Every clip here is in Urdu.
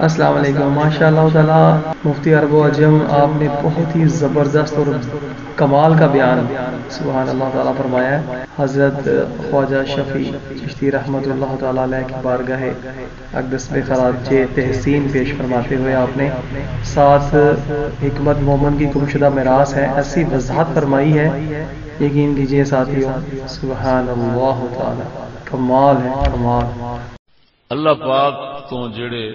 السلام علیکم. ماشاء اللہ تعالیٰ مفتی عرب و عجم آپ نے بہت ہی زبردست اور کمال کا بیان سبحان اللہ تعالیٰ فرمایا ہے. حضرت خواجہ شفیع چشتی رحمۃ اللہ تعالیٰ علیہ کی بارگاہ اقدس میں خراج تحسین پیش فرماتے ہوئے آپ نے ساتھ حکمت مومن کی گمشدہ میراث ہے ایسی وضاحت فرمائی ہے. یقین کیجئے ساتھیوں سبحان اللہ تعالیٰ کمال ہے کمال. اللہ پاک تو جڑے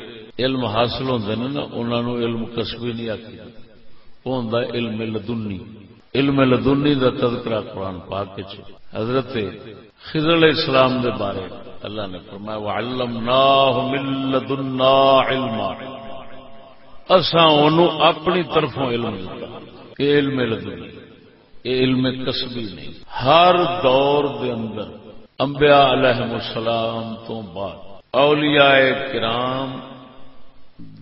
علم حاصل ہوندے نے نا انہاں نوں علم کسبی نہیں آکھیا، او ہوندا علم لدنی. علم لدنی دا تذکرہ قرآن پاک وچ حضرت خضر علیہ السلام دے بارے اللہ نے فرمایا وعلمناہ من لدنا علما، اساں اونوں اپنی طرفوں علم دتا. اے علم لدنی، اے علم کسبی نہیں. ہر دور دے اندر انبیاء علیہم السلام تو بعد اولیاء کرام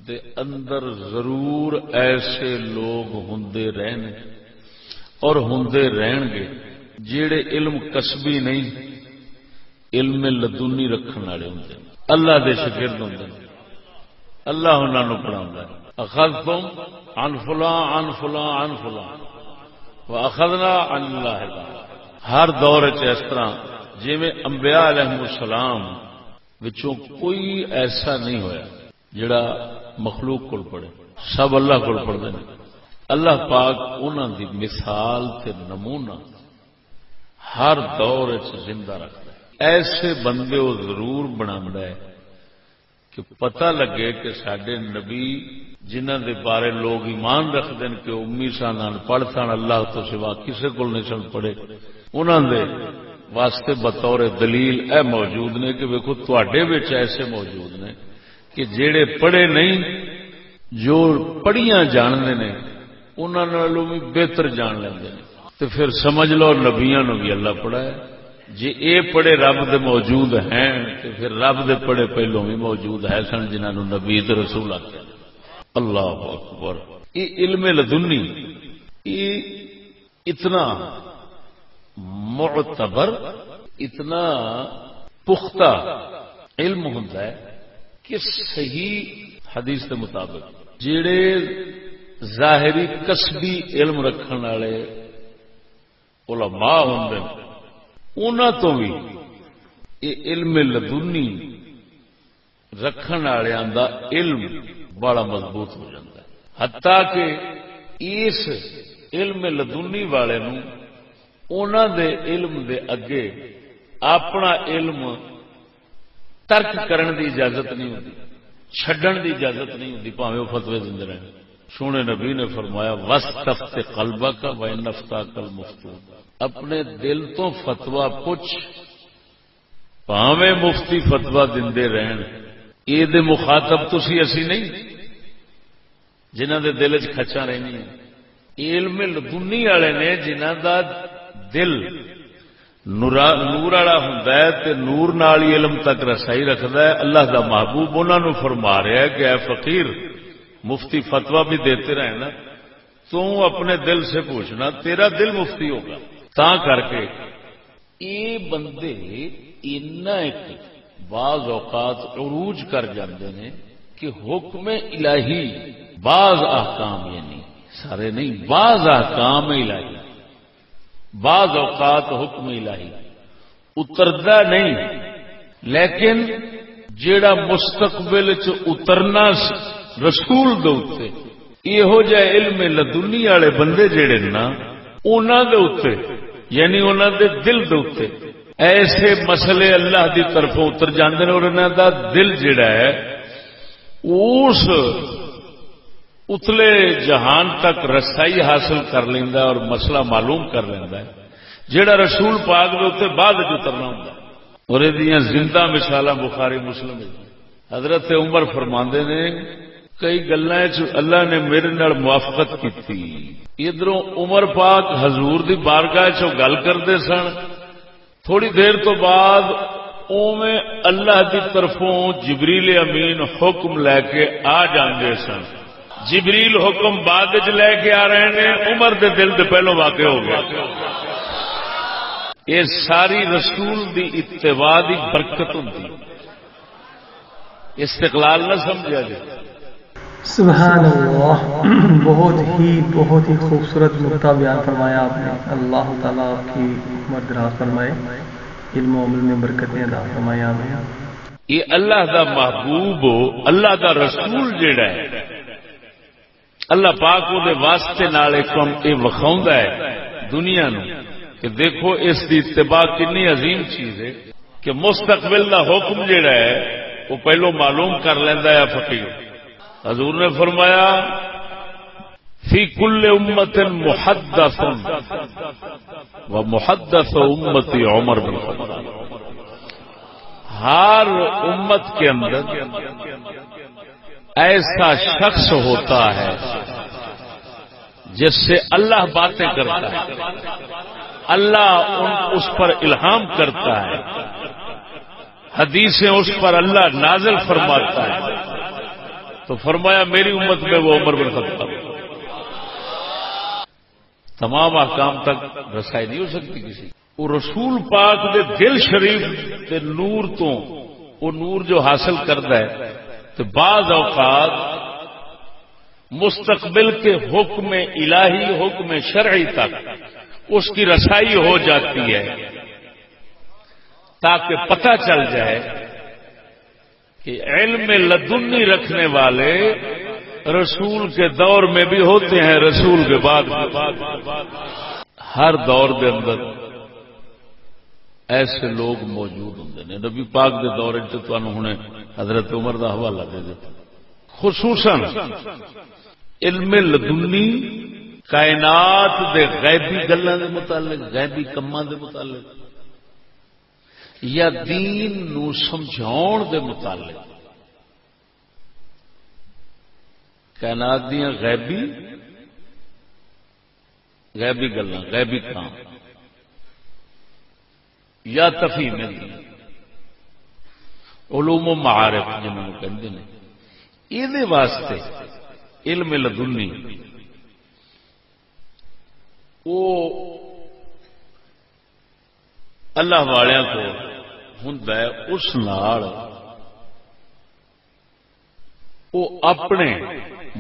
دے اندر ضرور ایسے لوگ ہوندے رہنے اور ہوندے رہن گے جیڑے علم کسبی نہیں علم لدنی رکھن والے ہوندے، اللہ دے شاگرد ہوندے. اللہ انہاں نوں پڑھاوندا ہے اخذتم عن فلاں عن فلاں عن فلاں واخذنا عن اللہ. ہر دور وچ اس طرح جویں انبیاء علیہم السلام وچوں کوئی ایسا نہیں ہویا جڑا مخلوق کول پڑھے، سب اللہ کول پڑھدے نے. اللہ پاک انہاں دی مثال تے نمونہ ہر دور وچ زندہ رکھدا ہے. ایسے بندے وہ ضرور بناوندا ہے کہ پتہ لگے کہ ساڈے نبی جنہاں دے بارے لوگ ایمان رکھدے ہیں کہ امی سن پڑھ سن اللہ تو سوا کسے کول نہیں سن پڑھے، انہاں دے واسطے بطور دلیل اے موجود نے کہ ویکھو تواڈے وچ ایسے موجود نے کہ جیڑے پڑھے نہیں جو پڑھیاں جاننے نے انہاں نالوں بھی بہتر جان لیندے نے. تے پھر سمجھ لو نبیاں نو بھی اللہ پڑھایا. جے اے پڑھے رب دے موجود ہیں تے پھر رب دے پڑھے پہلوں بھی موجود ہے سن جنہاں نو نبی تے رسول آتے ہیں. اللہ اکبر. یہ علم لدنی یہ اتنا معتبر اتنا پختہ علم ہوتا ہے کہ صحیح حدیث کے مطابق جڑے ظاہری کسبی علم رکھنے والے علماء ہوندے انہاں تو بھی یہ علم لدنی رکھنے والوں دا علم بڑا مضبوط ہو جاتا ہے. حتیٰ کہ اس علم لدنی والے نوں انہاں دے علم دے اگے اپنا علم ترک کرن دی اجازت نہیں ہوتی، چھڈن دی اجازت نہیں ہوتی، پاویں وہ فتوی دیندے رہن. سونے نبی نے فرمایا وَاسْتَفْتِ قَلْبَكَ وَإِنْ أَفْتَاكَ الْمُفْتُونَ، اپنے دل تو فتوی پوچھ، پاویں مفتی فتوی دیندے رہن. یہ دے مخاطب تسی اسی نہیں جنہاں دے دل وچ کھچاں رہنی ہیں. علم لدنی والے نے جنہاں دا دل نور والا ہوندا ہے تے نور نال ہی علم تک رسائی رکھدا ہے. اللہ دا محبوب انہاں نوں فرما رہا ہے کہ اے فقیر مفتی فتویٰ بھی دیتے رہے نا تو اپنے دل سے پوچھنا تیرا دل مفتی ہوگا. تا کر کے یہ بندے اتنا ایک بعض اوقات عروج کر جاندے نے کہ حکم الہی بعض احکام یعنی سارے نہیں بعض احکام الہی بعض اوقات حکم الہی اتردا نہیں لیکن جیڑا مستقبل چ اترنا رسول دے اوتے یہو جہ علم لدنی والے بندے جڑے نا انہاں دے اوتے یعنی انہاں دے دل دے اوتے ایسے مسئلے اللہ دی طرفوں اتر جاندے نے اور انہاں دا دل جڑا ہے اس اتلے جہان تک رسائی حاصل کر لیندا ہے اور مسئلہ معلوم کر لیندا ہے جیڑا رسول پاک دے اوتے بعد وچ اترنا ہوندا ہے. اور ایدیاں زندہ مثالاں بخاری مسلم وچ حضرت عمر فرماندے نے کئی گلاں وچ اللہ نے میرے نال موافقت کیتی. ادھروں عمر پاک حضور دی بارگاہ چ گل کردے سن، تھوڑی دیر تو بعد اوویں اللہ دی طرفوں جبریل امین حکم لے کے آ جاندے سن. جبریل حکم بعد وچ لے کے آ رہے ہیں، عمر دے دل دے پہلو واقع ہو گیا. یہ ساری رسول دی اتباع دی برکت ہوندی، استقلال نہ سمجھا جائے. سبحان اللہ، بہت ہی خوبصورت نقطہ بیان فرمایا آپ نے. اللہ تعالیٰ آپ کی عمر دراز فرمائے، علم و عمل میں برکتیں عطا فرمائے. آمین. یہ اللہ دا محبوب ہو، اللہ دا رسول جیڑا ہے، اللہ پاک وہ دے واسطے نال یہ وکھاؤندا ہے دنیا نو کہ دیکھو اس دی اتباع کنی عظیم چیز ہے کہ مستقبل دا حکم جیڑا ہے وہ پہلو معلوم کر لیندا ہے فقیر. حضور نے فرمایا فی کل امت محدث و محدث امتی عمر بن الخطاب. ہر امت کے اندر ایسا شخص ہوتا ہے جس سے اللہ باتیں کرتا ہے، اللہ اس پر الہام کرتا ہے، حدیثیں اس پر اللہ نازل فرماتا ہے. تو فرمایا میری امت میں وہ عمر بن خطاب. تمام احکام تک رسائی نہیں ہو سکتی کسی. وہ رسول پاک دے دل شریف دے نور تو وہ نور جو حاصل کرتا ہے تو بعض اوقات مستقبل کے حکم الہی، حکم شرعی تک اس کی رسائی ہو جاتی ہے تاکہ پتہ چل جائے کہ علم لدنی رکھنے والے رسول کے دور میں بھی ہوتے ہیں، رسول کے بعد ہر دور کے اندر ایسے لوگ موجود ہوتے ہیں. نبی پاک کے دور ہنے حضرت عمر کا حوالہ دے دیتا. خصوصاً علم لدنی کائنات دے غیبی گلاں دے متعلق، غیبی کماں دے متعلق یا دین نو سمجھاؤن دے متعلق، کائنات دیاں غیبی گلاں، غیبی کام یا تفہیم دین، علوم و معارف جنہوں نے کہتے ہیں، یہ واسطے علم لدنی وہ اللہ والیاں کو ہوندا ہے. اس نال وہ اپنے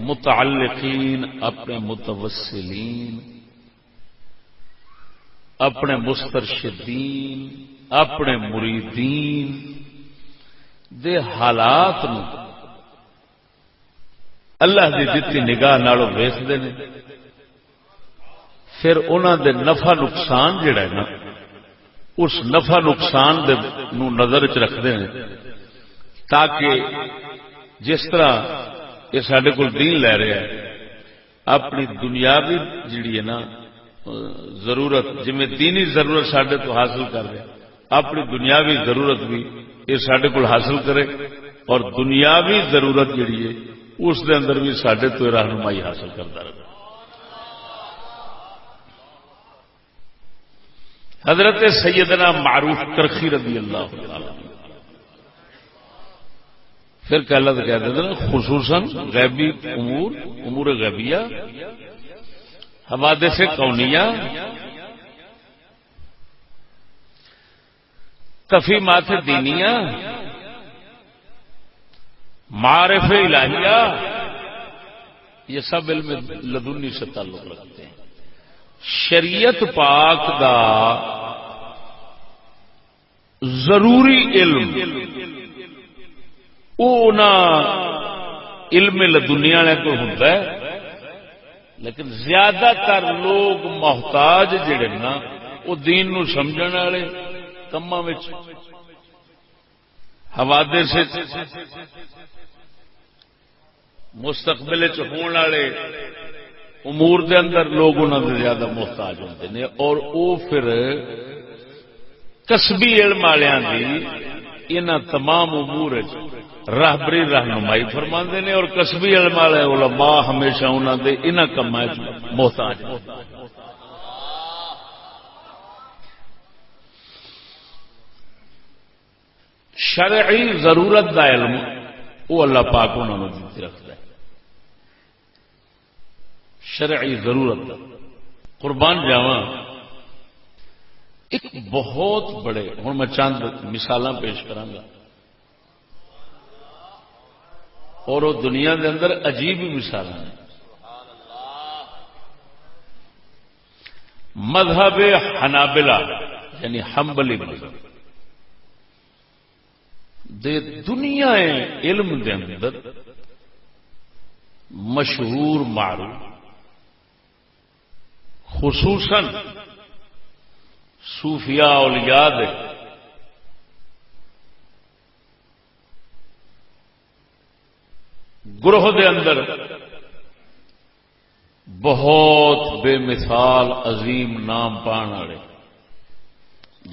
متعلقین، اپنے متوسلین، اپنے مسترشدین، اپنے مریدین دے حالات نو اللہ دی دتی نگاہ نالوں ویکھدے نے. پھر انہاں دے نفع نقصان جڑا ہے نا، اس نفع نقصان دے نو نظر چ رکھدے ہیں تاکہ جس طرح یہ سارے کول دین لے رہے ہیں اپنی دنیاوی جڑی ہے نا ضرورت، جویں دینی ضرورت سارے تو حاصل کر رہے، اپنی دنیاوی ضرورت بھی یہ سارے کول حاصل کرے اور دنیاوی ضرورت جڑی ہے اس دے اندر بھی سارے تو رہنمائی حاصل کرتا رہے. حضرت سیدنا معروف کرخی رضی اللہ تعالی پھر کہہ دیتے ہیں خصوصاً غیبی امور غیبیہ، حوادث کونیہ، تفہیمات دینیہ، معارف الہیہ، یہ سب علم لدنی سے تعلق رکھتے ہیں. شریعت پاک دا ضروری علم اونا علم لدنیا نے کو ہوتا ہے، لیکن زیادہ تر لوگ محتاج جڑے نا وہ دین نو سمجھن والے کماں وچ حوادث مستقبل چ ہون والے امور دے اندر لوگ انہاں دے زیادہ محتاج ہوندے نے، اور او پھر کسبی علم والیاں دی انہاں تمام امور راہبری رہنمائی فرماندے نے، اور کسبی علم والے علماء ہمیشہ انہاں دے انہاں کماں وچ محتاج ہیں. شرعی ضرورت دا علم وہ اللہ پاک انہوں نے دیتی رکھتا ہے. شرعی ضرورت قربان جاواں ایک بہت بڑے، ہوں میں چند مثالاں پیش کراں گا. اور وہ دنیا دے اندر عجیب ہی مثال ہیں. مذہب حنابلہ یعنی حنبلی مذہب دے دنیا علم دے اندر مشہور معروف، خصوصاً صوفیاء اولیاء دے گروہ دے اندر بہت بے مثال عظیم نام پان والے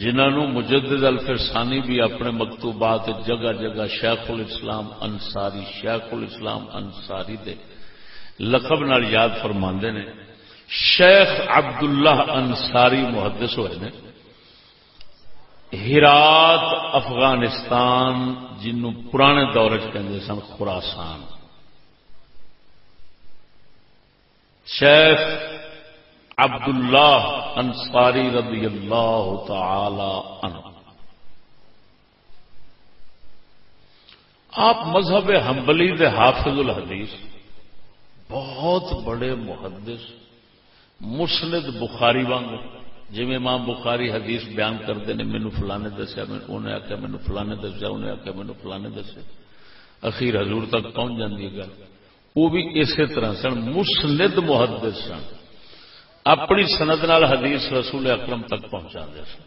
جنہوں مجدد الفرسانی بھی اپنے مکتوبات جگہ جگہ شیخ الاسلام انصاری، شیخ الاسلام انصاری دے لقب نال یاد فرماندے نے. شیخ عبداللہ انصاری محدث ہوئے نے ہرات افغانستان جنوں پرانے دور کہندے سن خراسان. شیخ عبداللہ انصاری رضی اللہ تعالی عنہ آپ مذہب حنبلی دے حافظ الحدیث، بہت بڑے محدث، مسند بخاری وانگ جی امام بخاری حدیث بیان کرتے ہیں مینو فلانے دسیا، انہیں آخیا مینو فلانے دسیا، انہیں آخیا مینو فلانے دسیا، اخیر حضور تک پہنچ جاتی ہے گل. وہ بھی اسی طرح سن، مسند محدث سن، اپنی سند نال حدیث رسول اکرم تک پہنچا دے سن.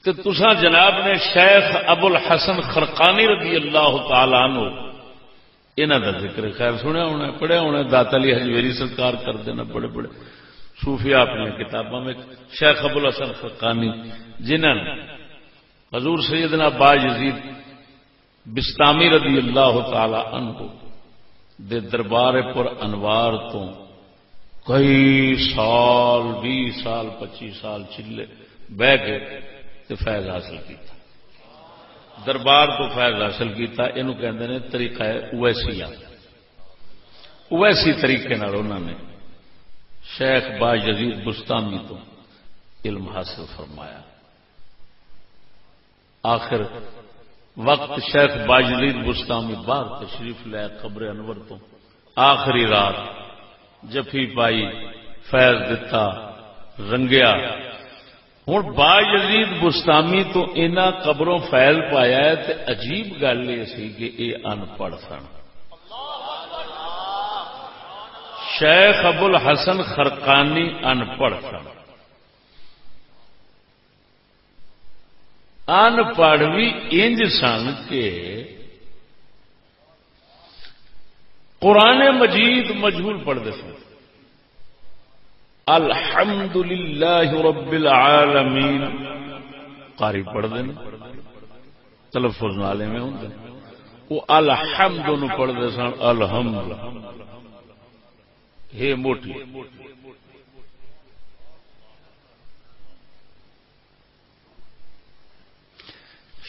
تو تساں جناب نے شیخ ابو الحسن خرقانی رضی اللہ تعالی عنہ انہاں دا ذکر خیر سنیا ہونا، پڑھیا ہونا. داتا علی حجویری سرکار کر دینا بڑے بڑے صوفیاء اپنی کتابوں میں. شیخ ابو الحسن خرقانی جنہاں حضور سیدنا با یزید بستامی رضی اللہ تعالی عنہ دے دربار پر انوار تو کئی سال 20 سال 25 سال چلے بہ کے تے فیض حاصل کیتا، دربار تو فیض حاصل کیتا. اینو کہندے نے طریقہ اویسیہ، اویسی طریقے نال انہوں نے شیخ با یزید بستامی تو علم حاصل فرمایا. آخر وقت شیخ با یزید بستامی باہر تشریف لے قبر انور تو آخری رات جفی پائی، فیض دتا، رنگیا. ہوں با یزید بستامی تو انہاں قبروں فیض پایا ہے تے عجیب گل یہ سی کہ یہ ان پڑھ سن. شیخ ابو الحسن خرقانی ان پڑھ سن. ان پڑھ بھی انج سن کہ قرآن مجید مجہول پڑھتے سن. الحمدللہ رب العالمین قاری پڑھتے ہیں، تلفظ نالے میں ہوتے ہیں. وہ الحمد نو پڑھتے سن الحمد، ہے موٹی.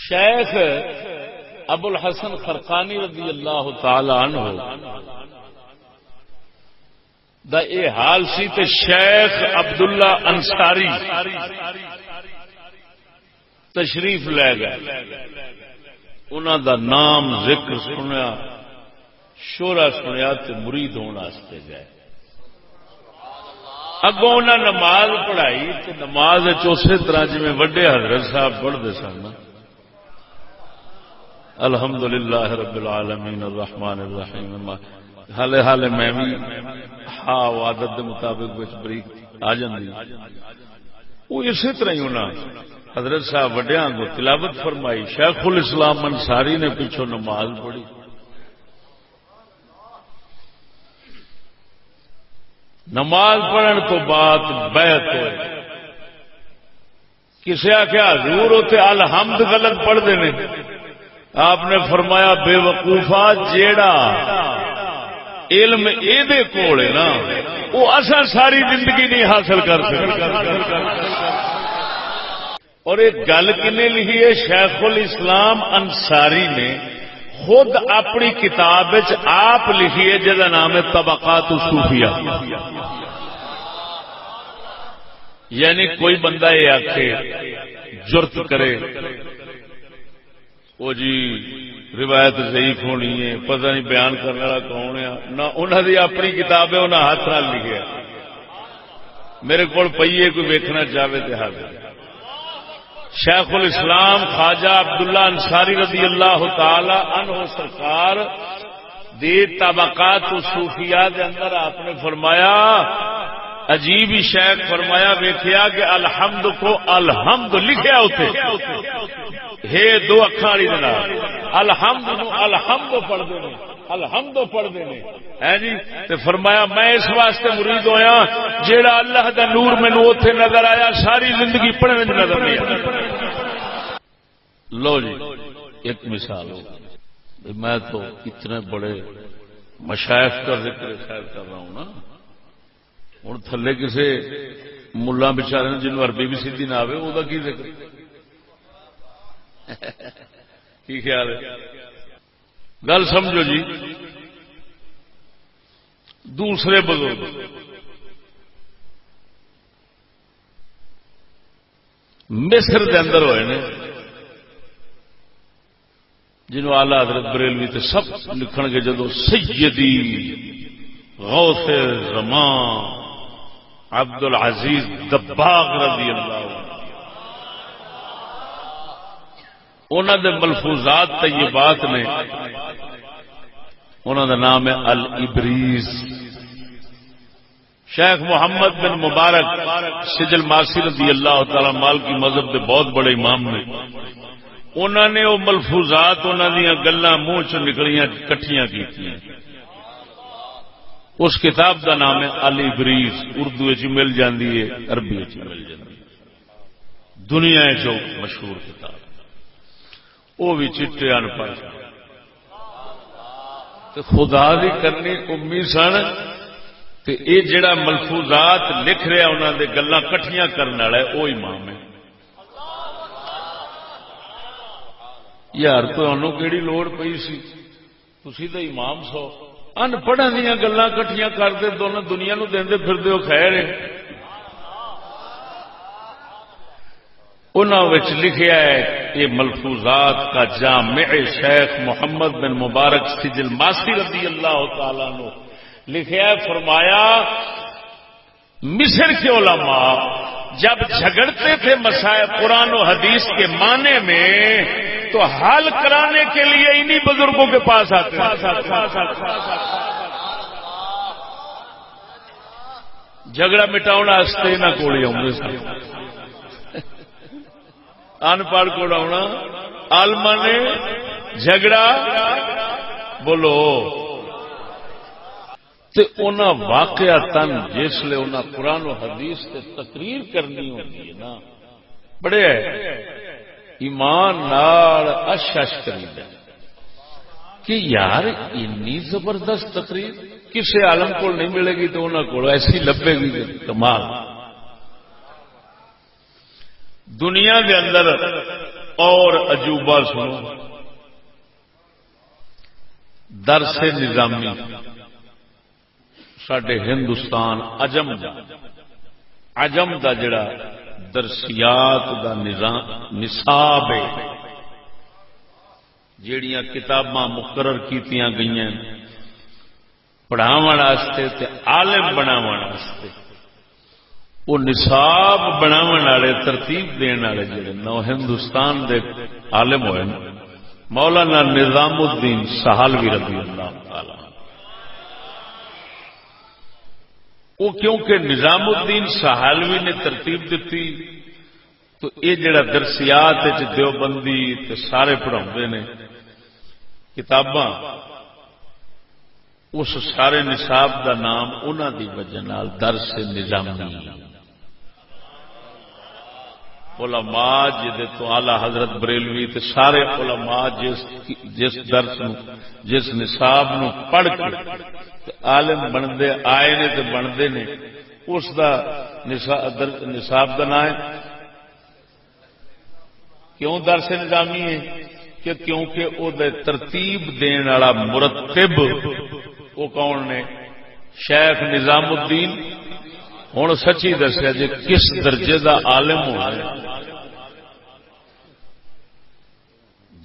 شیخ ابو الحسن خرقانی رضی اللہ تعالی عنہ دا اے حال سی تے شیخ عبداللہ انصاری تشریف لے گئے. انہاں دا نام ذکر سنیا، شورا سنیا تے مرید ہونے واسطے گئے. اگوں انہاں نماز پڑھائی تے نماز اسی طرح جی وڈے حضرت صاحب پڑھتے سن، الحمدللہ رب العالمین الرحمن الرحیم. حالے حالے میں بھی ہاں عادت کے مطابق بریک آ جاندی. وہ اسی طرح ہی ہونا حضرت صاحب وڈیاں کو تلاوت فرمائی. شیخ الاسلام انصاری نے پیچھوں نماز پڑھی. نماز پڑھن تو بعد بیعت ہوئے. کسی آخیا حضور ہوتے الحمد غلط پڑھتے ہیں. آپ نے فرمایا بے وقوفا جیڑا علم ایدے کول ہے نا وہ اصل ساری زندگی نہیں حاصل کر سکتے. اور ایک گل کنے لکھی ہے شیخ الاسلام انصاری نے خود اپنی کتاب آپ لکھی ہے جہاں نام ہے طبقات الصوفیہ. یعنی کوئی بندہ یہ آکھے جرت کرے وہ جی روایت ضعیف ہونی ہے، پتہ نہیں بیان کرنے والا کون ہے، نہ انہوں نے اپنی کتاب ہے انہیں ہاتھ نہ لکھے، میرے کو پیے کوئی ویکھنا چاہے تو حاضر۔ شیخ الاسلام خواجہ عبداللہ انصاری رضی اللہ تعالی عنہ سرکار دی طبقات صوفیاء دے اندر آپ نے فرمایا، عجیب ہی شیخ فرمایا، ویکھیا کہ الحمد کو الحمد لکھیا ہوتے ہے دو اکھاں والی دے نال، الحمد نو الحمد پڑھدے نے، الحمد پڑھدے نے ہے جی۔ تے فرمایا میں اس واسطے مرید ہویا جیڑا اللہ دا نور مینوں اوتھے نظر آیا ساری زندگی پڑھنے وچ نظر نہیں آیا۔ لو جی ایک مثال ہو، میں تو اتنے بڑے مشائخ کا ذکر خیر کر رہا ہوں نا، ہوں تھلے کسی ملا بچارے جنہوں عربی بھی سیدھی نہ آئے وہ کی ذکر کی خیال ہے؟ گل سمجھو جی۔ دوسرے بزرگ مصر دے اندر ہوئے نے، جنہوں آلہ حضرت بریلوی تے سب لکھن گے جدو سیدی غوث زمان عبد العزیز دباغ رضی اللہ عنہ، انہوں دے ملفوظات طیبات نے، انہوں دا نام ہے الابریز۔ شیخ محمد بن مبارک سجل ماسی رضی اللہ تعالی مالکی مذہب دے بہت بڑے امام نے، انہوں نے وہ ملفوظات انہوں دیا گلاں منہ چ نکلیاں کٹھیاں کیتیاں۔ اس کتاب دا نام ہے الابریز، اردو وچ مل جاندی ہے، عربی وچ مل جاندی ہے، دنیا جو مشہور کتاب، وہ بھی چٹے ان پڑھ تے خدا دی کرنی امی سن تے اے جڑا ملفوظات لکھ رہا انہوں دے گلاں کٹھیاں کرنے والا ہے وہ امام ہے۔ یار تو انہوں کیڑی لوڑ پئی سی، تسی تے امام سو، ان پڑھن دیاں گلاں کٹھیاں کرتے دونوں دنیا نو دیندے پھردے ہو، خیر ہے۔ انہوں وچ لکھیا ہے یہ ملفوظات کا جامع شیخ محمد بن مبارک سجل ماسی رضی اللہ تعالیٰ عنہ لکھیا ہے، فرمایا مصر کے علماء جب جھگڑتے تھے مسائل قرآن و حدیث کے معنی میں تو حل کرانے کے لیے انہی بزرگوں کے پاس آتے ہیں۔ جھگڑا مٹاؤنا ہستے نہ کوڑی ہوں گے، ان پڑھ کو ڈاؤنا عالما نے جھگڑا بولو تے انہاں واقعاتاً جس لئے انہاں قرآن و حدیث تے تقریر کرنی ہوتی ہے نا، بڑے ایمان نال اش کریدا کہ یار اتنی زبردست تقریر کسی عالم کو نہیں ملے گی تو انہاں کو ایسی لبے گی کمال۔ دنیا کے اندر اور عجوبہ سنو، درس نظامی ساڈے ہندوستان عجم دا جڑا درسیات دا نصاب ہے، جیڑیاں کتاباں مقرر کیتیاں گئیاں پڑھاون واسطے تے عالم بناون واسطے، وہ نصاب بناون والے ترتیب دین والے جڑے نو ہندوستان دے عالم ہوئے مولانا نظام الدین سہالوی رضی اللہ تعالی، وہ کیونکہ نظام الدین سہالوی نے ترتیب دیتی تو یہ جڑا درسیات دیوبندی تے سارے پڑھاؤندے نے کتاباں، اس سارے نصاب دا نام انہاں دی وجہ نال درس نظامی۔ علماء جدے تو اعلی حضرت بریلوی تے سارے علماء جس درس نو جس نصاب نو پڑھ کے عالم بندے آئے نے تے بندے نے، اس دا نصاب دا نام ہے کیوں درس نظامی ہے کہ کیونکہ او دے ترتیب دین والا مرتب وہ کون نے؟ شیخ نظام الدین۔ ہوں سچی دسیا جی کس درجے دا عالم ہو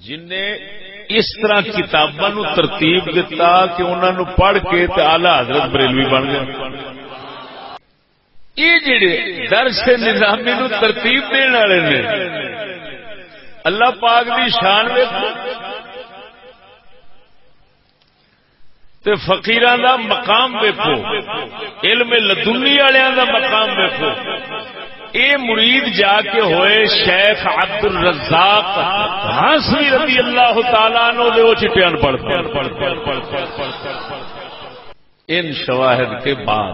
جن نے اس طرح کتاباں نو ترتیب دیتا کہ انہاں نو پڑھ کے تے اعلی حضرت بریلوی بن گئے. یہ جڑے درس نظامی نو ترتیب دین والے نے اللہ پاک دی شان ویکھو تے فقیراں دا مقام ویکھو، علم لدنی والےاں دا مقام ویکھو. اے مرید جا کے ہوئے شیخ عبد الرزاق ہانسوی رضی اللہ تعالی عنہ دے او چٹیاں پڑھتے. ان شواہد کے بعد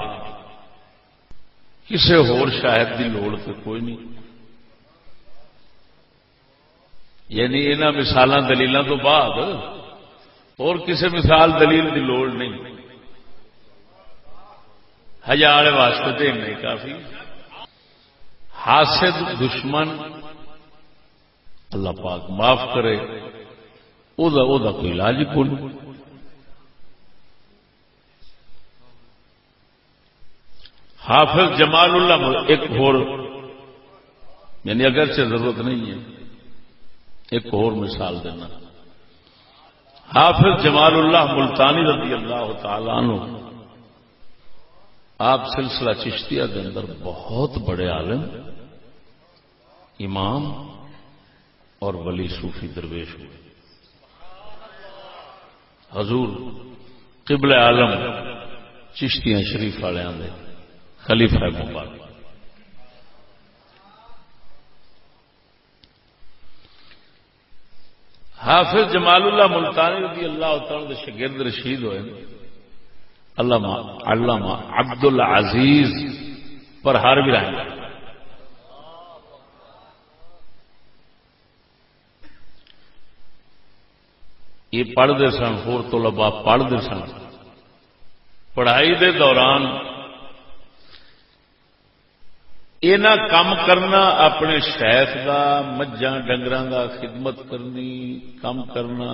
کسی ہور شاہد دی لوڑ تے کوئی نہیں. یعنی انہاں مثالاں دلیلاں تو بعد اور کسی مثال دلیل دی لوڑ نہیں. حیا والے واسطے تے نہیں کافی. حاسد دشمن اللہ پاک معاف کرے او دا کوئی علاج ہی کوئی. حافظ جمال اللہ ایک اور یعنی اگرچہ ضرورت نہیں ہے ایک اور مثال دینا. حافظ جمال اللہ ملتانی رضی اللہ تعالی عنہ آپ سلسلہ چشتیہ کے اندر بہت بڑے عالم امام اور ولی صوفی درویش ہوئے. حضور قبلہ عالم چشتیاں شریف والوں نے خلیفہ مبارک. حافظ جمال اللہ ملتانی رضی اللہ تعالی کے شاگرد رشید ہوئے علامہ عبد العزیز پرہاروی رحمہ. یہ پڑھتے سن ہور طلباء پڑھتے سن. پڑھائی دے دوران اینا کام کرنا اپنے شیخ دا مجھاں ڈنگراں دا خدمت کرنی کام کرنا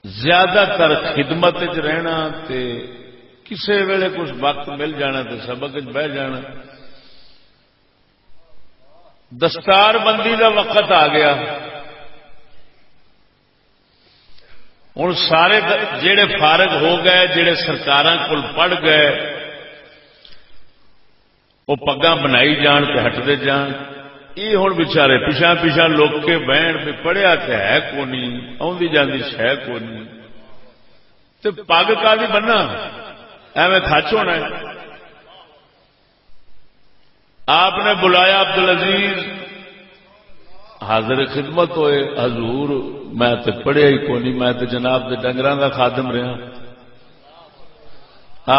زیادہ تر خدمت وچ رہنا تے کسے ویلے کچھ وقت مل جانا تے سبق وچ بہ جانا. دستار بندی دا وقت آ گیا. ہن سارے جڑے فارغ ہو گئے جڑے سرکاراں کول پڑھ گئے وہ پگاں بنائی جان تے ہٹتے جان. یہ ہوں بچارے پیچھا پیچھا لوگ کے بہن بھی پڑھیا تے ہے کونی آدھی جاندی شہ کونی تے پگ کا بھی بننا ایویں تھچ ہونا ہے. آپ نے بلایا عبد العزیز حاضر خدمت ہوئے. حضور میں تے پڑھیا ہی کونی میں تے جناب دے ڈنگراں دا خادم رہا.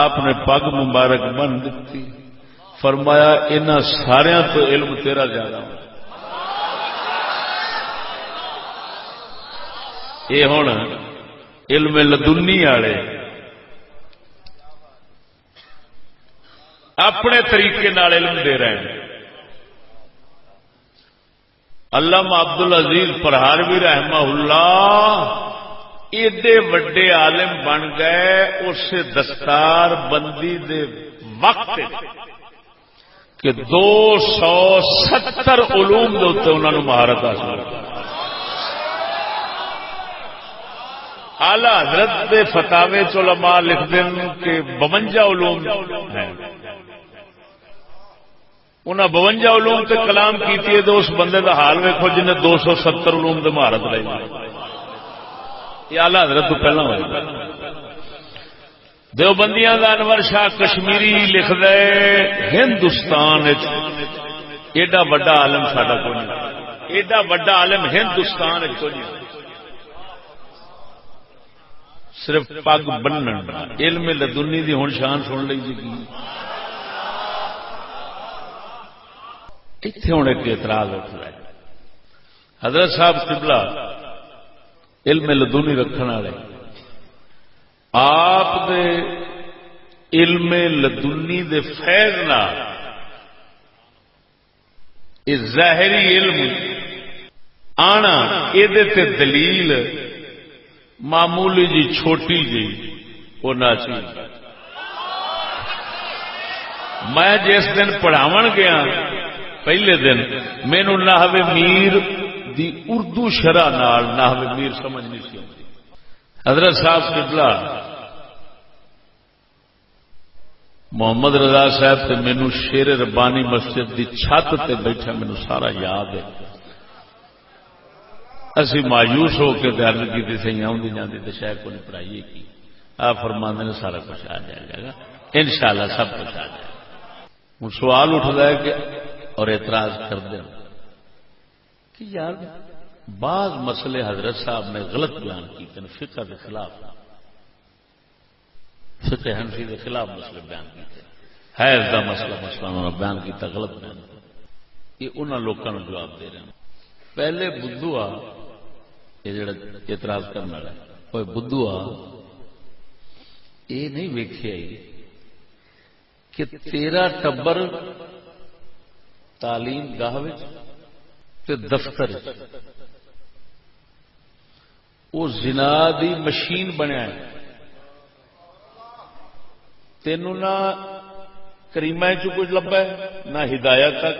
آپ نے پگ مبارک بن دیتی. فرمایا انہاں ساریاں تو علم تیرا زیادہ ہوں. یہ ہوں علم لدنی والے اپنے طریقے نال علم دے رہے ہیں. علامہ عبد العزیز پرہاروی رحمہ اللہ ایڈے وڈے عالم بن گئے اس دستار بندی دے وقت کہ 270 علوم دے اوتے انہاں نوں مہارت حاصل ہوئی. اعلی حضرت دے فتاوے علماء لکھتے ہیں کہ 52 علوم ہیں. انہاں 52 علوم تے کلام کیتی ہے تو اس بندے دا حال ویکھو جن نے 270 علوم دے مہارت لائی. یہ اعلی حضرت تو پہلا ہوئے. دیوبندیاں دا انور شاہ کشمیری لکھ دے ہندوستان ایڈا وڈا عالم ساڈا کوئی نہیں. ایڈا وڈا عالم ہندوستان کوئی نہیں. صرف پگ بنن علم لدنی دی ہن شان سن لئی جی. اتنے ہوں ایک اعتراض اٹھ رہا ہے. حضرت صاحب قبلہ علم لدنی رکھنے والے آپ دے علم لدنی دے فیض نال اس ظاہری علم آنا یہ دلیل معمولی جی چھوٹی جی وہ نہ چاہیے. میں جس دن پڑھاون گیا پہلے دن مینوں نحو میر دی اردو شرح نال نحو میر سمجھ نہیں سی آتی. حضرت صاحب قبلہ محمد رضا صاحب تے مینوں شیر ربانی مسجد دی چھت تے بیٹھا مینوں سارا یاد ہے. اسی مایوس ہو کے درد کی سی آدھی جاتی تو شاید کو نہیں پڑھائیے کی آپ فرمانے نے سارا کچھ آ جائے گا انشاءاللہ سب کچھ آ جائے گا. ہوں سوال اٹھتا ہے کہ اور اعتراض کر دیں کہ یار بعض مسئلے حضرت صاحب نے غلط بیان کیتے ہیں فقہ کے خلاف فقہ حنفی کے خلاف مسئلے بیان کیتے حیض کا مسئلہ انہوں نے بیان کیتا غلط بیان یہ انہوں لوگوں نے جواب دے رہے ہیں. پہلے بدھو آ یہ جڑا اعتراض کرنے والا وہ بدھو آ یہ نہیں ویکھیا کہ تیرا ٹبر تعلیم گاہ تے دفتر وہ زنا دی مشین بنیا ہے. تینوں نہ کریمہ چ کچھ لبا ہے نہ ہدایت تک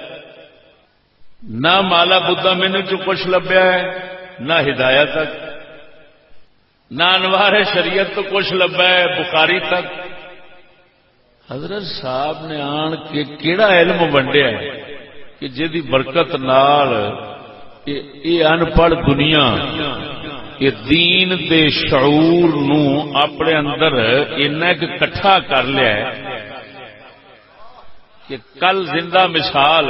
نہ مالا بدھا مینو چ کچھ لبیا ہے نہ ہدایت تک نہ انوار شریعت تو کچھ لبا ہے بخاری تک. حضرت صاحب نے آن کے کیڑا علم ونڈیا ہے کہ جدی برکت نال یہ ان پڑھ دنیا یہ دین دے شعور نو اپنے اندر اینا کہ کٹھا کر لیا ہے کہ کل زندہ مثال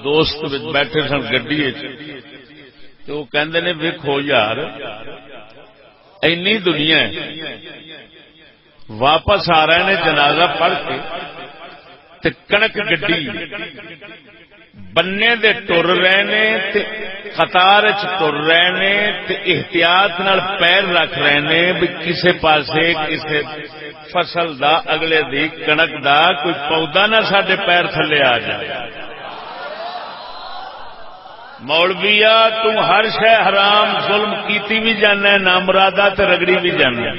دوست بیٹھے سن گڈی تو وہ کہندے نے ویکھو یار اینی دنیا ہے واپس آ رہے نے جنازہ پڑھ کے تے کنک گڈی بننے دے ٹر رہے نے تے قطار چ ٹر رہے نے تے احتیاط نال پیر رکھ رہے نے بھی کسے پاسے کسے فصل دا اگلے دی کنک دا کوئی پودا نہ ساڈے پیر تھلے آ جائے. مولویا تو ہر شے حرام ظلم کیتی بھی جانا ہے نامرادہ تے رگڑی بھی جانا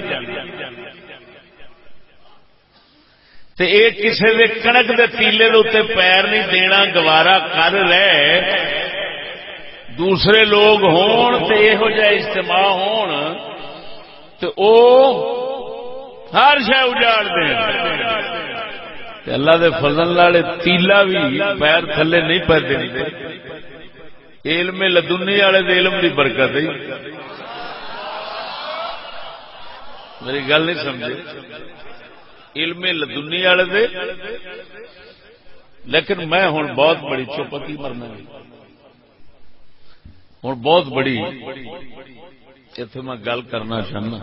تے اے کسے دے کنک دے تیلے دے اوتے پیر نہیں دینا گوارا کر رہے دوسرے لوگ ہون تے یہو جہا اجتماع ہون تے او ہر شے اجاڑ دیں تے اللہ دے فضل نال تیلا بھی پیر تھلے نہیں پے دے. علم لدنی والے دے علم دی برکت ہے. میری گل نہیں سمجھے علم لدنی والے دے. لیکن میں ہوں بہت بڑی چوپتی مرنا ہوں بہت بڑی اتنے میں گل کرنا چاہنا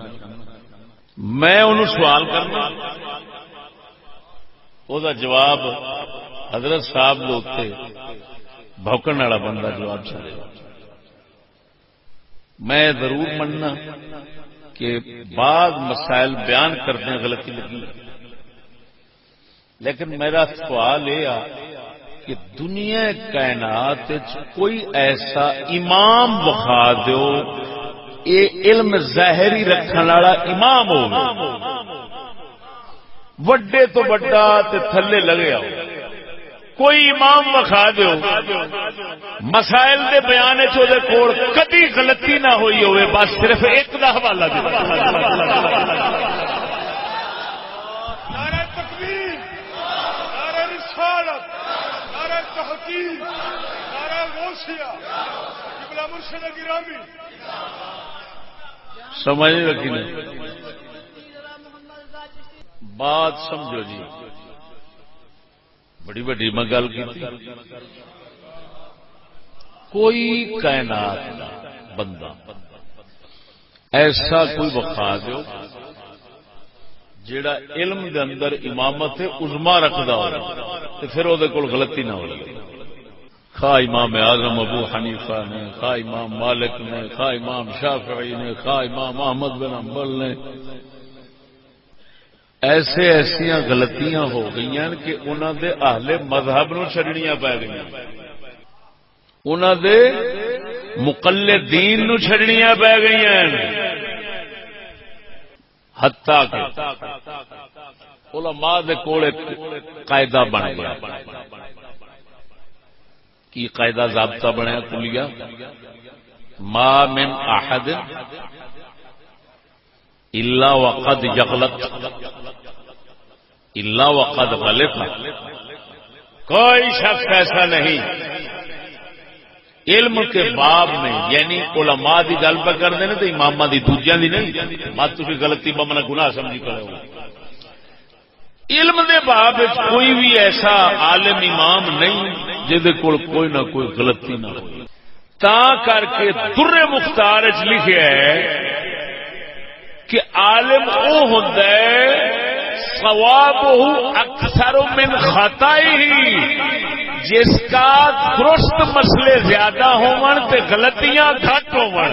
میں انہوں سوال کرنا وہ دا جواب حضرت صاحب دے اوتے بھوکن والا بندہ جواب چلے گا. میں ضرور مننا کہ بعض مسائل بیان کرتے ہیں غلطی لگی لیکن میرا سوال یہ کہ دنیا کائنات کوئی ایسا امام بخا دو یہ علم ظاہری رکھنے والا امام ہو وڈے تو بڑا تے تھلے لگے آؤ کوئی امام وکھا دیو مسائل دے بیان چودے کول کدی غلطی نہ ہوئی ہوئے بس صرف ایک دا حوالہ دے. نعرہ تکبیر نعرہ رسالت نعرہ تحقیق نعرہ غوثیہ قبلہ مرشد گرامی سمجھ رکھی نہیں بات سمجھو جی بڑی بڑی میں گل کی کوئی کائنات دا بندہ ایسا کوئی وقا دو جیڑا علم دے اندر امامت عظما رکھدا ہو تے پھر او دے کول غلطی نہ ہو لگے. خواہ امام اعظم ابو حنیفہ نے خواہ امام مالک نے خواہ امام شافعی نے خواہ امام احمد بن حنبل نے ایسے ایسیاں غلطیاں ہو گئی ہیں کہ انہوں دے اہل مذہب نو چھڑنیاں پی گئی انہوں دے مقلدین نو چھڑنیاں پی گئی ہیں حتیٰ کہ علماء دے کول ایک قاعدہ بن گیا کی قاعدہ ضابطہ بنیا کلیہ ما من احد الا وقد یغلط الا وقد غلط، کوئی شخص ایسا نہیں علم کے باب میں، یعنی علماء دی گل پہ کر دے تو اماماں دی دوجیاں دی نہیں، مت تسی غلطی بمنا گناہ سمجھی کرو۔ علم دے باب کوئی بھی ایسا عالم امام نہیں جہدے کول کوئی نہ کوئی غلطی نہ ہو، تا کر کے در مختار وچ لکھیا ہے کہ عالم او ہوندا ہے ثوابہ اکثر من خطائہ، جس کا درست مسئلے زیادہ ہون تے غلطیاں گھٹ ہون،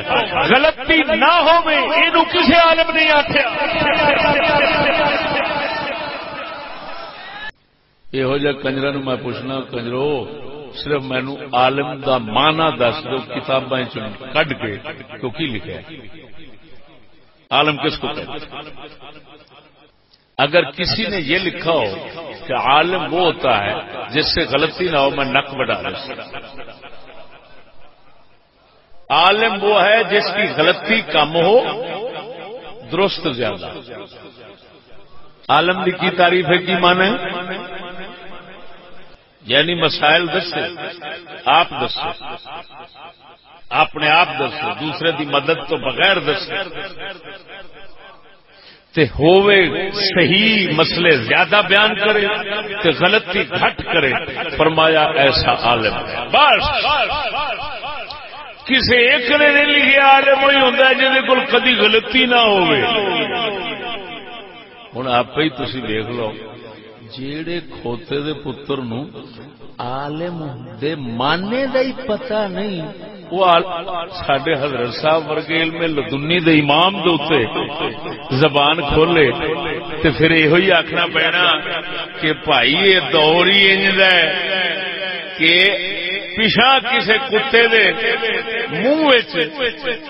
غلطی نہ ہوے اینو کسے عالم نہیں آکھیا۔ یہو جہ کنجراں نوں میں پوچھنا، کنجرو صرف مینوں عالم دا معنی دس دو کتاباں چ کڈ کے تو کی لکھا ہے؟ عالم کس کو کہتے ہیں؟ اگر کسی نے یہ لکھا ہو کہ عالم وہ ہوتا ہے جس سے غلطی نہ ہو، میں نک بڑھا رہا، عالم وہ ہے جس کی غلطی کم ہو درست زیادہ۔ عالم کی تعریف ہے کی مانے؟ یعنی مسائل دسے، آپ دسے، اپنے آپ دسے، دوسرے دی مدد تو بغیر دسے تے ہووے صحیح مسئلے زیادہ بیان کرے تے غلطی گھٹ کرے، فرمایا ایسا عالم ہے۔ بس کسی ایک نے نہیں لکھا عالم وہی ہوتا ہے جہاں کول کدی غلطی نہ ہوئے۔ ہوں آپ ہی تسی دیکھ لو، جیڑے کھوتے دے پتر نو عالم دے مانے دا ہی پتہ نہیں، وہ ساڈے حضرت صاحب ورگے علم لدنی دے امام دے اوتے زبان کھولے تے پھر ایہو ہی آکھنا پینا کہ بھائی یہ دور ہی انج دا ہے کہ پیچھا کسے کتے دے منہ وچ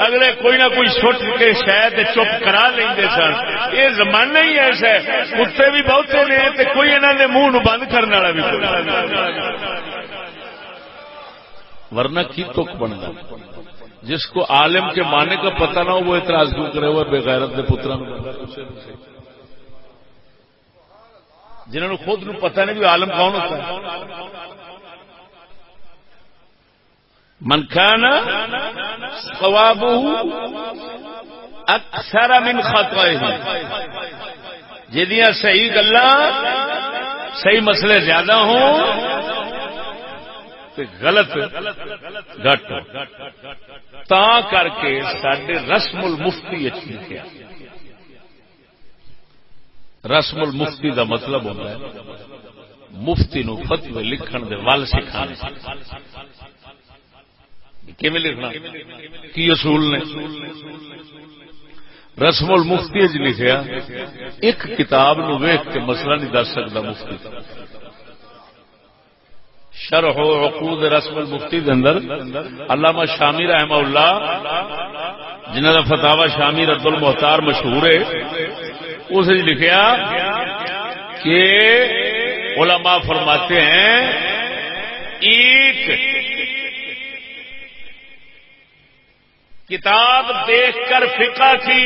اگلے کوئی نہ کوئی سٹ کے شاید چپ کرا لیندے سن۔ یہ زمانہ ہی ایسا ہے، کتے بھی بہتے نے تے کوئی انہاں دے منہ نو بند کرنے والا بھی کوئی، ورنہ کی تک بننا۔ جس کو عالم کے معنی کا پتہ نہ ہو وہ اعتراض کیوں کرے ہوئے بے غیرت دے پتراں جنہوں نے خود نو پتہ نہیں بھی عالم کون ہوتا ہے۔ من کان ثوابہ اکثر من خطائہ، جدیاں صحیح گلاں صحیح مسئلے زیادہ ہوں تے غلط گھٹ تا کر کے ساڈے رسم المفتی اچ لکھیا۔ رسم المفتی دا مطلب ہوتا ہے مفتی نو فتوی لکھن دے ول سکھانے، کیویں لکھنا کی اصول نے۔ رسم المفتی اچ لکھیا ایک کتاب نو ویکھ کے مسئلہ نہیں دس سکتا مفتی۔ شرح و عقود رسم المفتی دے اندر علامہ شامی رحمہ اللہ جنہاں دا فتاوی شامی رد المحتار مشہور ہے، اس نے لکھیا کہ علماء فرماتے ہیں ایک کتاب دیکھ کر فقہ کی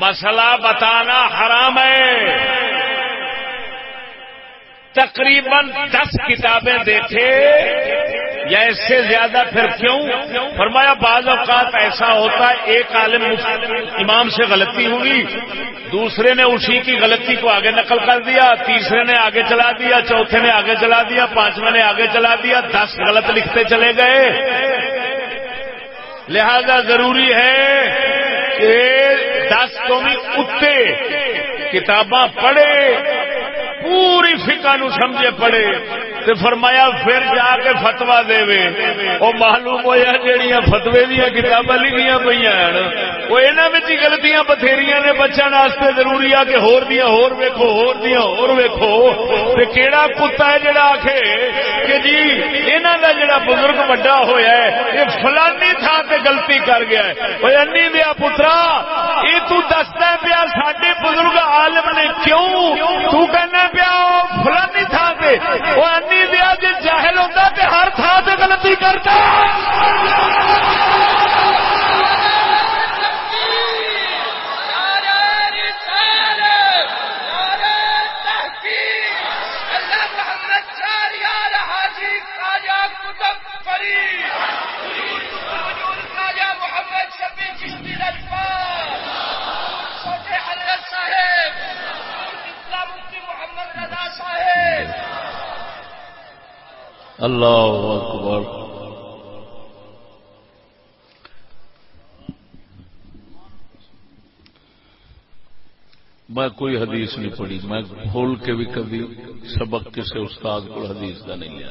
مسئلہ بتانا حرام ہے، تقریباً 10 کتابیں دیکھے یا اس سے زیادہ پھر کیوں؟ فرمایا بعض اوقات ایسا ہوتا ہے ایک عالم امام سے غلطی ہوئی، دوسرے نے اسی کی غلطی کو آگے نقل کر دیا، تیسرے نے آگے چلا دیا، چوتھے نے آگے چلا دیا، پانچویں نے آگے چلا دیا، 10 غلط لکھتے چلے گئے۔ لہذا ضروری ہے کہ 10 تو بھی اتے کتاباں پڑھے، پوری فقہ نو سمجھے پڑے تے فرمایا پھر جا کے فتوا دے وہ معلوم ہوا جہاں فتوے دیا کتاباں لکھیاں پہ وہ انہاں وچ غلطیاں بتھیریاں نے بچن واسطے ضروری ہے کہ ہور دیاں ہور ویکھو، ہور دیاں ہور ویکھو۔ تے کیڑا کتا ہے جڑا آکھے کہ جی انہاں دا جڑا بزرگ بڑا ہویا ہے یہ فلانی تھاں تے غلطی کر گیا ہے. اوے انی دیا پترا یہ تو دستا پیا ساڈے بزرگ عالم نے کیوں تو کہنا پیا فلانی تھان تے وہ انی دیا جے جاہل ہوتا تے ہر تھان تے غلطی کرتا. اللہ اکبر. میں کوئی حدیث نہیں پڑھی, میں کھول کے بھی کبھی سبق کسی استاد کو حدیث کا نہیں لیا.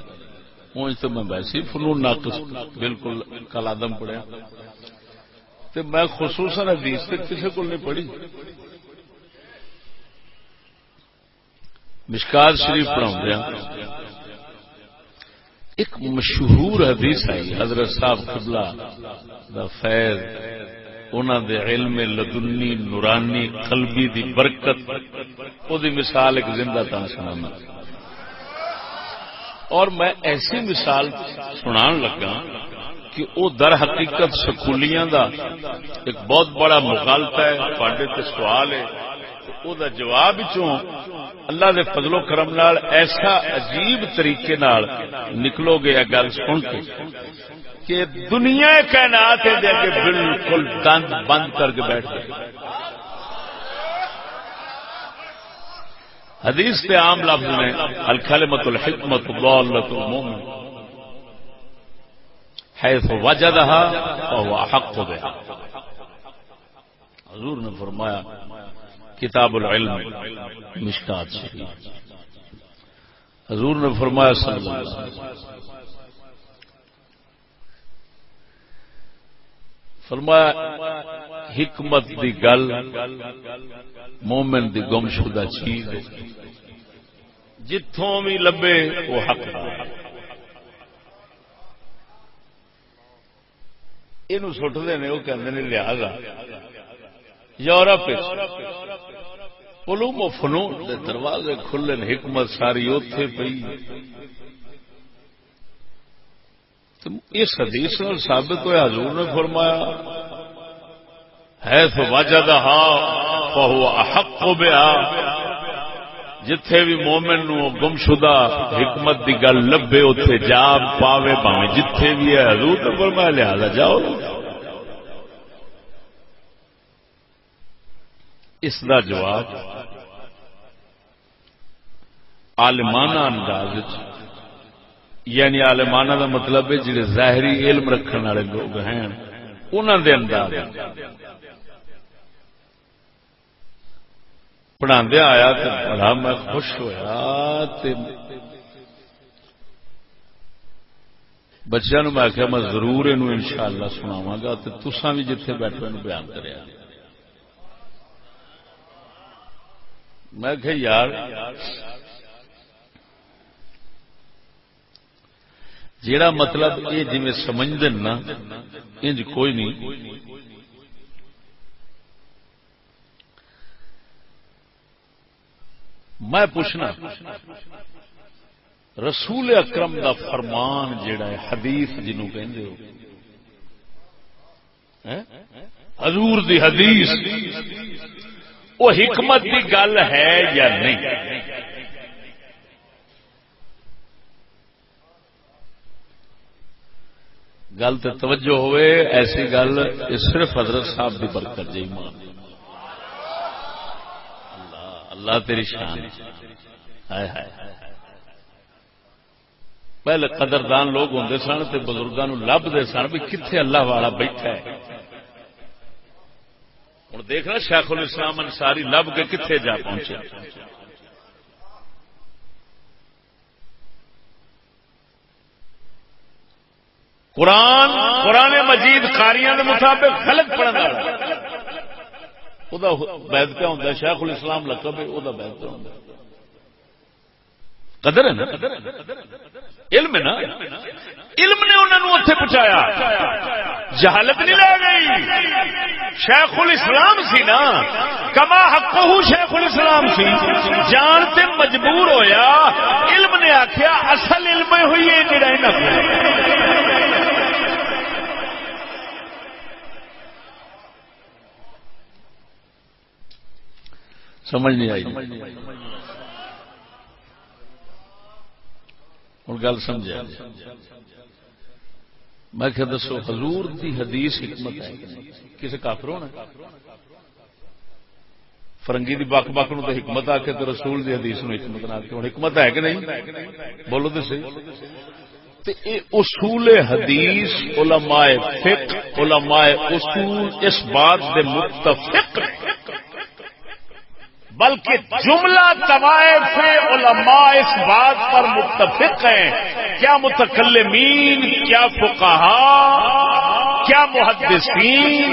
ہوں تو میں ویسے ہی فنون ناقص بالکل کل آدم پڑھیا تو میں خصوصاً حدیث سے کسی کو نہیں پڑھی. مشکات شریف پڑھاؤں گیا ایک مشہور حدیث آئی حضرت صاحب قبلہ دا فیض انہوں دے علم لدنی نورانی قلبی دی برکت او دی مثال ایک زندہ تن سنانا. اور میں ایسی مثال سنان لگا کہ او در حقیقت سکولیاں دا ایک بہت بڑا مغالطہ ہے. پاڑے تے سوال ہے او دا جواب چوں اللہ دے فضل و کرم نال ایسا عجیب طریقے نال نکلو گے گل سن کے کہ دنیا کائنات دے کے بالکل دند بند کر کے بیٹھ گئے. حدیث کے عام لفظ میں الکلمۃ الحکمۃ ضالۃ المؤمن حیث وجدها فهو احق بها. حضور نے فرمایا کتاب العلم مشکات شریف, حضور نے فرمایا صلی اللہ علیہ وسلم فرمایا حکمت دی گل مومن دی گمشدہ چیز جتھوں بھی لبے وہ حق یہ سٹتے ہیں. وہ کہتے ہیں لہذا یورپ علوم و فنون دے دروازے کھلے, حکمت ساری اوتھے پئی. اس حدیث میں ثابت ہوا حضور نے فرمایا حیث وجدها فهو احق بها, جتھے بھی مومن نو گمشدہ حکمت دی گل لبے اوتھے جا پاوے باویں جتھے بھی ہے. حضور نے فرمایا لہذا جاؤ. اس دا جواب عالمانہ انداز یعنی عالمانہ دا مطلب ہے جڑے ظاہری علم رکھنے والے لوگ ہیں انہاں دے انداز پڑھاندے آیا تے بڑا میں خوش ہویا تے بچیاں نوں میں آخیا میں ضرور اینو انشاءاللہ سناواں گا تے تساں بھی جتھے بیٹھے اینو بیان کریا. میں کہ یار جیڑا مطلب یہ جی سمجھتے نا انج کوئی نہیں. میں پوچھنا رسول اکرم دا فرمان جیڑا ہے حدیث جنوں کہندے ہو حضور دی حدیث وہ حکمت کی گل ہے یا نہیں؟ گل تو توجہ ہوئے ایسی گل صرف حضرت صاحب کی برکت جی مان. اللہ تیری شان. پہلے قدردان لوگ ہوندے سن تے بزرگاں نوں لبدے سن بھی کتھے اللہ والا بیٹھا ہے. ہوں دیکھنا شیخ الاسلام انصاری لب کے کتنے جا پہنچے. قرآن مجید قاریاں دے مطابق غلط پڑھنا بیت کیا ہوتا ہے؟ شیخ الاسلام لقب ہے وہ بیت کیا ہوتا ہے؟ قدر ہے نا, علم ہے نا. علم نے انہوں نے اتنے پہنچایا جہالت نہیں رہ گئی. شیخ الاسلام سی نا, کما حقہ شیخ الاسلام سی, جانتے مجبور ہویا. علم نے آخیا اصل علم ہوئی ہے جڑا انہاں سمجھ نہیں آئی. ہوں گل سمجھا. میں کہ دسو حضور دی حدیث حکمت ہے کسی کافر ہونا؟ فرنگی دی بک بک نو تو حکمت آ کے تو رسول دی حدیث نو حکمت نہ آ. حکمت ہے کہ نہیں؟ بولو تو صحیح. اصول حدیث علماء فقہ علماء اصول اس بات دے متفق بلکہ جملہ طوائف علماء اس بات پر متفق ہیں. کیا متکلمین, کیا فقہاء, کیا محدثین,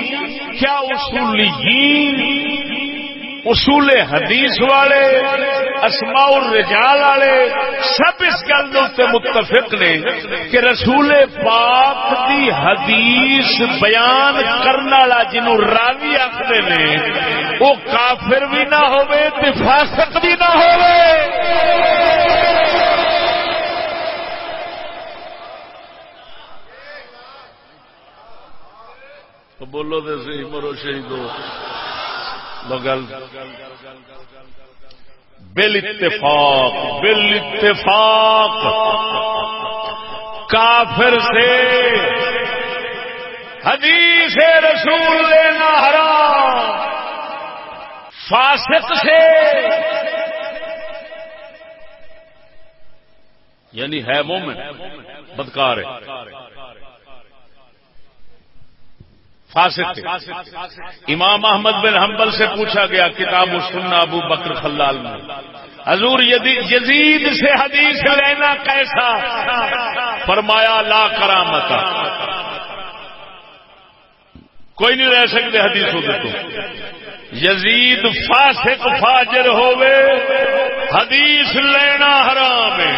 کیا اصولیین, اصول حدیث والے, اسماء الرجال والے, سب اس گل تے متفق نے کہ رسول پاک دی حدیث بیان کرنے والا جنوں راوی آخر نے وہ کافر بھی نہ ہوئے تے فاسق بھی نہ ہوئے. تو بولو تو صحیح, مرو شہیدو. مگر بالاتفاق بالاتفاق کافر سے حدیث رسول لینا حرام, فاسق سے یعنی ہے مومن بدکار ہے فاسق. امام احمد بن حنبل سے پوچھا گیا کتاب السنہ ابو بکر خلال میں, حضور یزید سے حدیث لینا کیسا؟ فرمایا لا کرامت, کوئی نہیں لے سکتے حدیث ہو تو. یزید فاسق فاجر ہوئے حدیث لینا حرام ہے.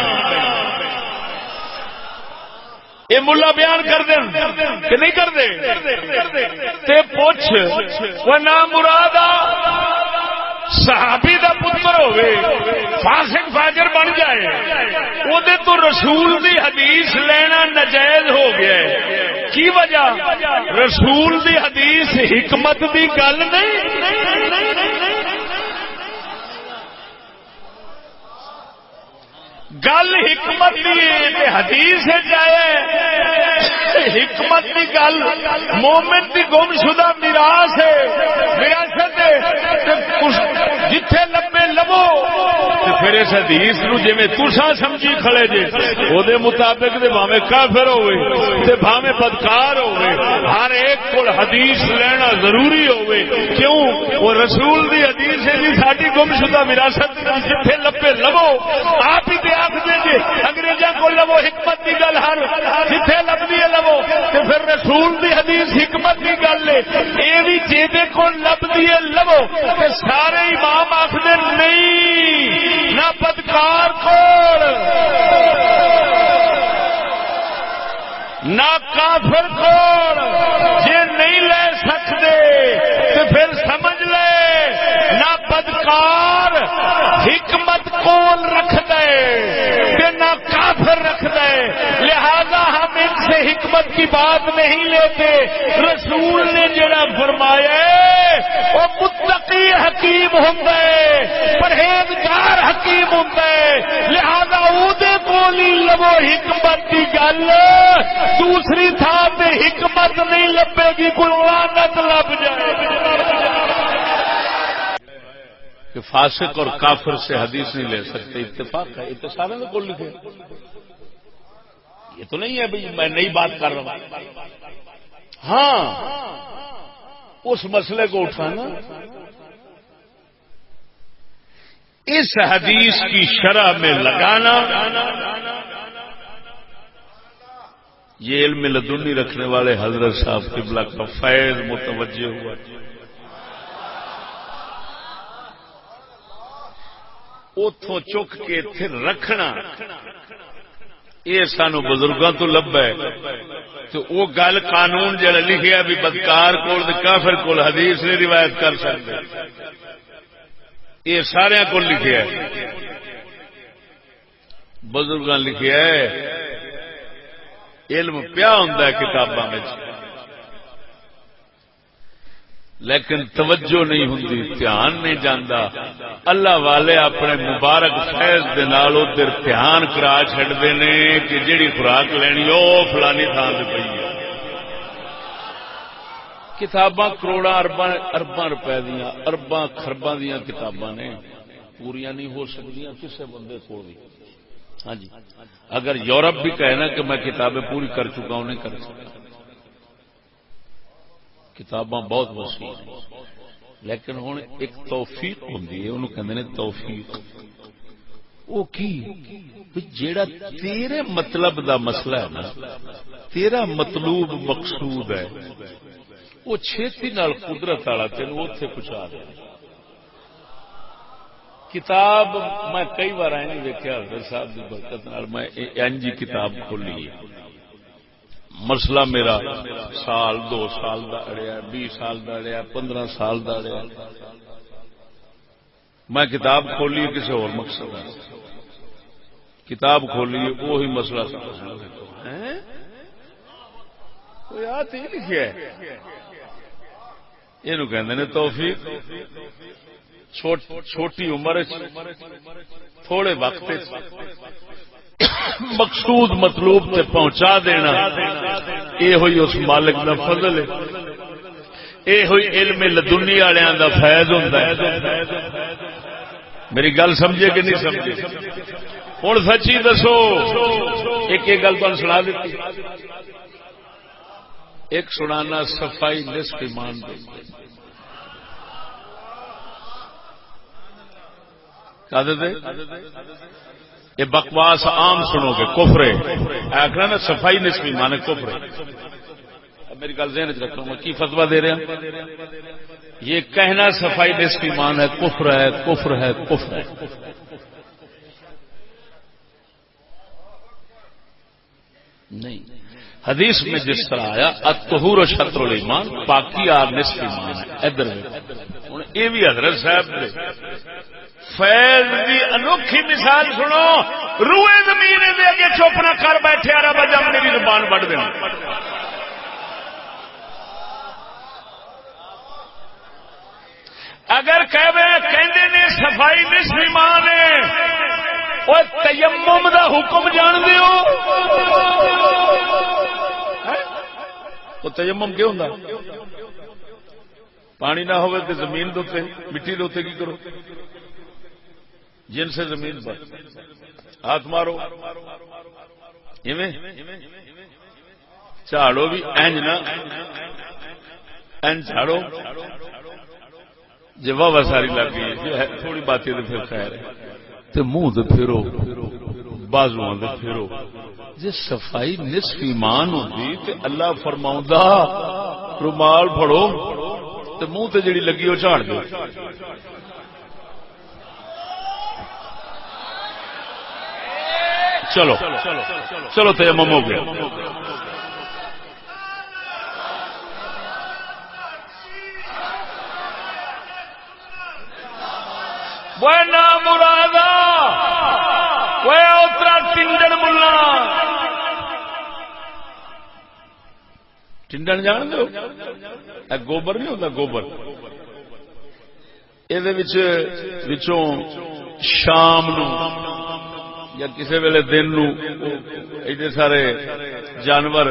یہ ملا بیان کر دیں کہ نہیں کر دے تے پوچھ وہ نام مراد صحابی دا پتر ہوئے فاسق فاجر بن جائے وہ دے تو رسول دی حدیث لینا ناجائز ہو گیا ہے. کی وجہ؟ رسول دی حدیث حکمت دی گل نہیں, گل حکمت دی حدیث جائے. حکمت کی گل مومن کی گم شدہ میراث ہے, وراثت ہے. جتھے لبے لبو پھر اس حدیث نو جویں تساں سمجھی کھڑے جے او دے مطابق تے بھاویں کافر ہوئے تے بھاویں بدکار ہوئے, ہر ایک کول حدیث لینا ضروری ہوئے. کیوں؟ وہ رسول دی حدیث ہے جی ساڈی گم شدہ وراثت. جتھے لبے لبو آپ ہی تے آکھ دے جے انگریزاں کول لبو حکمت دی گل, ہر جتھے لبدی ہے لبو تے پھر رسول دی حدیث حکمت دی گل ہے. اے وی جے کول لبدی ہے لبو تے سارے امام آکھ دے نہیں نہ بدکار کول نہ کافر کول جے نہیں لے سکتے تو پھر سمجھ لے نہ بدکار حکمت کول رکھ دے کہ نہ کافر رکھ دے. لہذا ہم ان سے حکمت کی بات نہیں لیتے. رسول نے جڑا فرمایا وہ متقی حکیم ہوتا ہے, پرہیزگار حکیم ہوتا ہے. لہذا اودے کولی لبو حکمت کی گل, دوسری تھان پہ حکمت نہیں لبے گی, کوئی لعنت لب جائے. کہ فاسق اور کافر سے حدیث نہیں لے سکتے, اتفاق ہے. اتفاق نے کون لکھے؟ یہ تو نہیں ہے بھائی میں نئی بات کر رہا ہوں. ہاں اس مسئلے کو اٹھانا, اس حدیث کی شرح میں لگانا, یہ علم لدنی رکھنے والے حضرت صاحب قبلہ کا فیض متوجہ ہوا. اتوں چک کے پھر رکھنا یہ سانو بزرگاں تو لب ہے تو وہ گل قانون جڑا لکھیا بھی بدکار کول تے کافر کول حدیث نہیں روایت کر سکتے، یہ سارے کو لکھیا ہے، بزرگاں لکھیا ہے۔ علم پیا ہوندا ہے کتاباں وچ، لیکن توجہ نہیں ہوندی، دھیان نہیں جاندا۔ اللہ والے اپنے مبارک فیض دے نال ادھر دھیان کرا چھڈدے نے کہ جیڑی خوراک لینی او فلانی تھان تے پئی ہے۔ کتاباں کروڑاں ارباں روپے دیاں، ارباں خرباں دیاں کتاباں نے، پوریاں نہیں ہو سکدیاں کسے بندے کول بھی۔ ہاں جی، اگر یورپ بھی کہے نا کہ میں کتابیں پوری کر چکا ہوں، نہیں کر سکتا۔ کتاباں بہت وسیع ہیں، لیکن ہوں ایک توفیق ہوندی ہے، انہوں کہندے نے توفیق۔ وہ کی جیڑا تیرے مطلب دا مسئلہ ہے نا، تیرا مطلوب مقصود ہے، وہ چھیتی نال قدرت والا تینوں اوتھے پہنچا دے۔ کتاب میں کئی بار نہیں دیکھا حضرت صاحب کی برکت نال میں انجی کتاب کھولی ہے، مسئلہ میرا سال 2 سال دا اڑیا، 20 سال دا اڑیا، 15 سال دا اڑیا، میں کتاب کھولی کسی اور مقصد ہے، کتاب کھولی وہی مسئلہ یاد ہی لکھا ہے۔ یہ کہندے نے توفیق، چھوٹی عمر تھوڑے وقت مقصود مطلوب تے پہنچا دینا، یہ ہوئی اس مالک دا فضل ہے، یہ ہوئی علم لدنی والوں دا فیض ہوندا ہے۔ میری گل سمجھے کہ نہیں سمجھے؟ ہن سچی دسو، ایک گل تمہیں سنا دیتی، ایک سنانا صفائی نصف ایمان دے۔ یہ بکواس عام سنو گے، کفر ہے، آخر نا صفائی نصف ایمان ہے، کفر ہے۔ میری گل ذہن چ رکھنا، میں کی فتوا دے رہا، یہ کہنا صفائی نصف ایمان ہے کفر ہے، کفر ہے، کفر ہے۔ نہیں، حدیث میں جس طرح آیا الطہور شطر الایمان، پاکی اور نصف ایمان ہے۔ ادھر ہوں یہ بھی حضرت صاحب نے فیض دی انوکھی مثال سنو، روئے زمین دے اگے چپ نہ کر بیٹھے، رب جب میری زبان بڑھ دینا۔ اگر کہندے نے صفائی نصف ایمان ہے، وہ تیمم دا حکم جان دیو، وہ تیمم کیوں ہوندا؟ پانی نہ ہوئے تو زمین دوتے مٹی دوتے کی کرو؟ جن سے زمین پر ہاتھ مارو، جھاڑو بھی اینج نہ اینج جھاڑو، جی واہ ساری لگ گئی ہے تھوڑی باتیں تو پھر خیر ہے، تو منہ تو پھرو، بازو تو پھرو۔ جی صفائی نصف ایمان ہوتی تو اللہ فرماؤں رومال پھڑو تو منہ تے جڑی لگی وہ جھاڑ دو۔ چلو چلو تیمم ہو گیا۔ وہ نام مرادا وہ اترا ٹنڈن ملا، ٹنڈن جان دو، گوبر نہیں ہوتا، گوبر یہ شام نو یا کسی ویلے دن نو ایڈے سارے جانور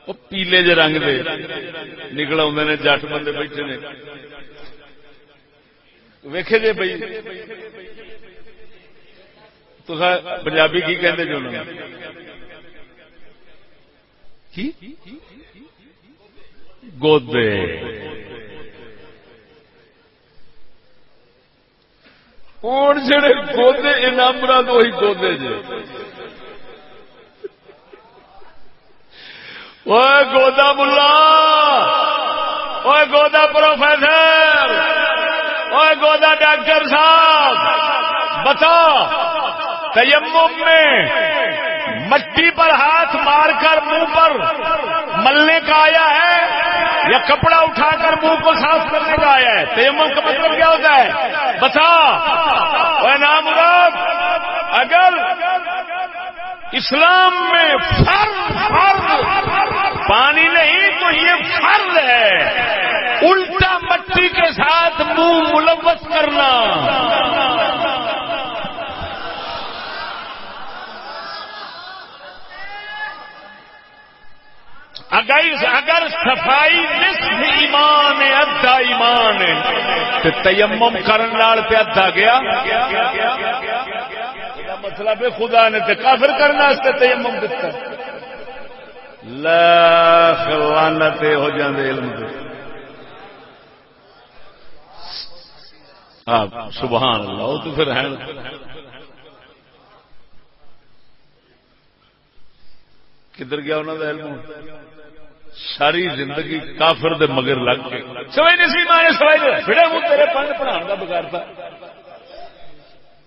وہ پیلے جے رنگ دے نکل آتے نے، جٹ بندے بیٹھے نے، ویکھے جے بھائی تو پنجابی کی کہندے جو انہوں نے کی گودے، ہوں جڑے گودے انامرا تو وہی گودے جے، وہ گودا ملا، وہ گودا پروفیسر، وہ گودا ڈاکٹر صاحب، بتا تیمم میں مٹی پر ہاتھ مار کر منہ پر ملنے کا آیا ہے یا کپڑا اٹھا کر منہ کو صاف کرنے کا آیا ہے؟ تیمم کا مطلب کیا ہوتا ہے بتا اے نامراد؟ اگر اسلام میں فرض پانی نہیں تو یہ فرض ہے الٹا مٹی کے ساتھ منہ ملوث کرنا. اگر صفائی نصف ایمان ہے ادھا ایمان ہے تو تیمم کرن نال تے ادھا گیا. مطلب خدا نے تے کافر کرنا واسطے تیمم دتا. لاکھ لعنت ہو جاندے علم دے. سبحان اللہ. وہ تو پھر ہے کدھر گیا انہوں کا علم؟ ساری زندگی کافر دے مگر لگ کے سوئی نہیں سی مانے سوائی پھڑے ہوں تیرے پڑھنے پڑھان کا بگاڑتا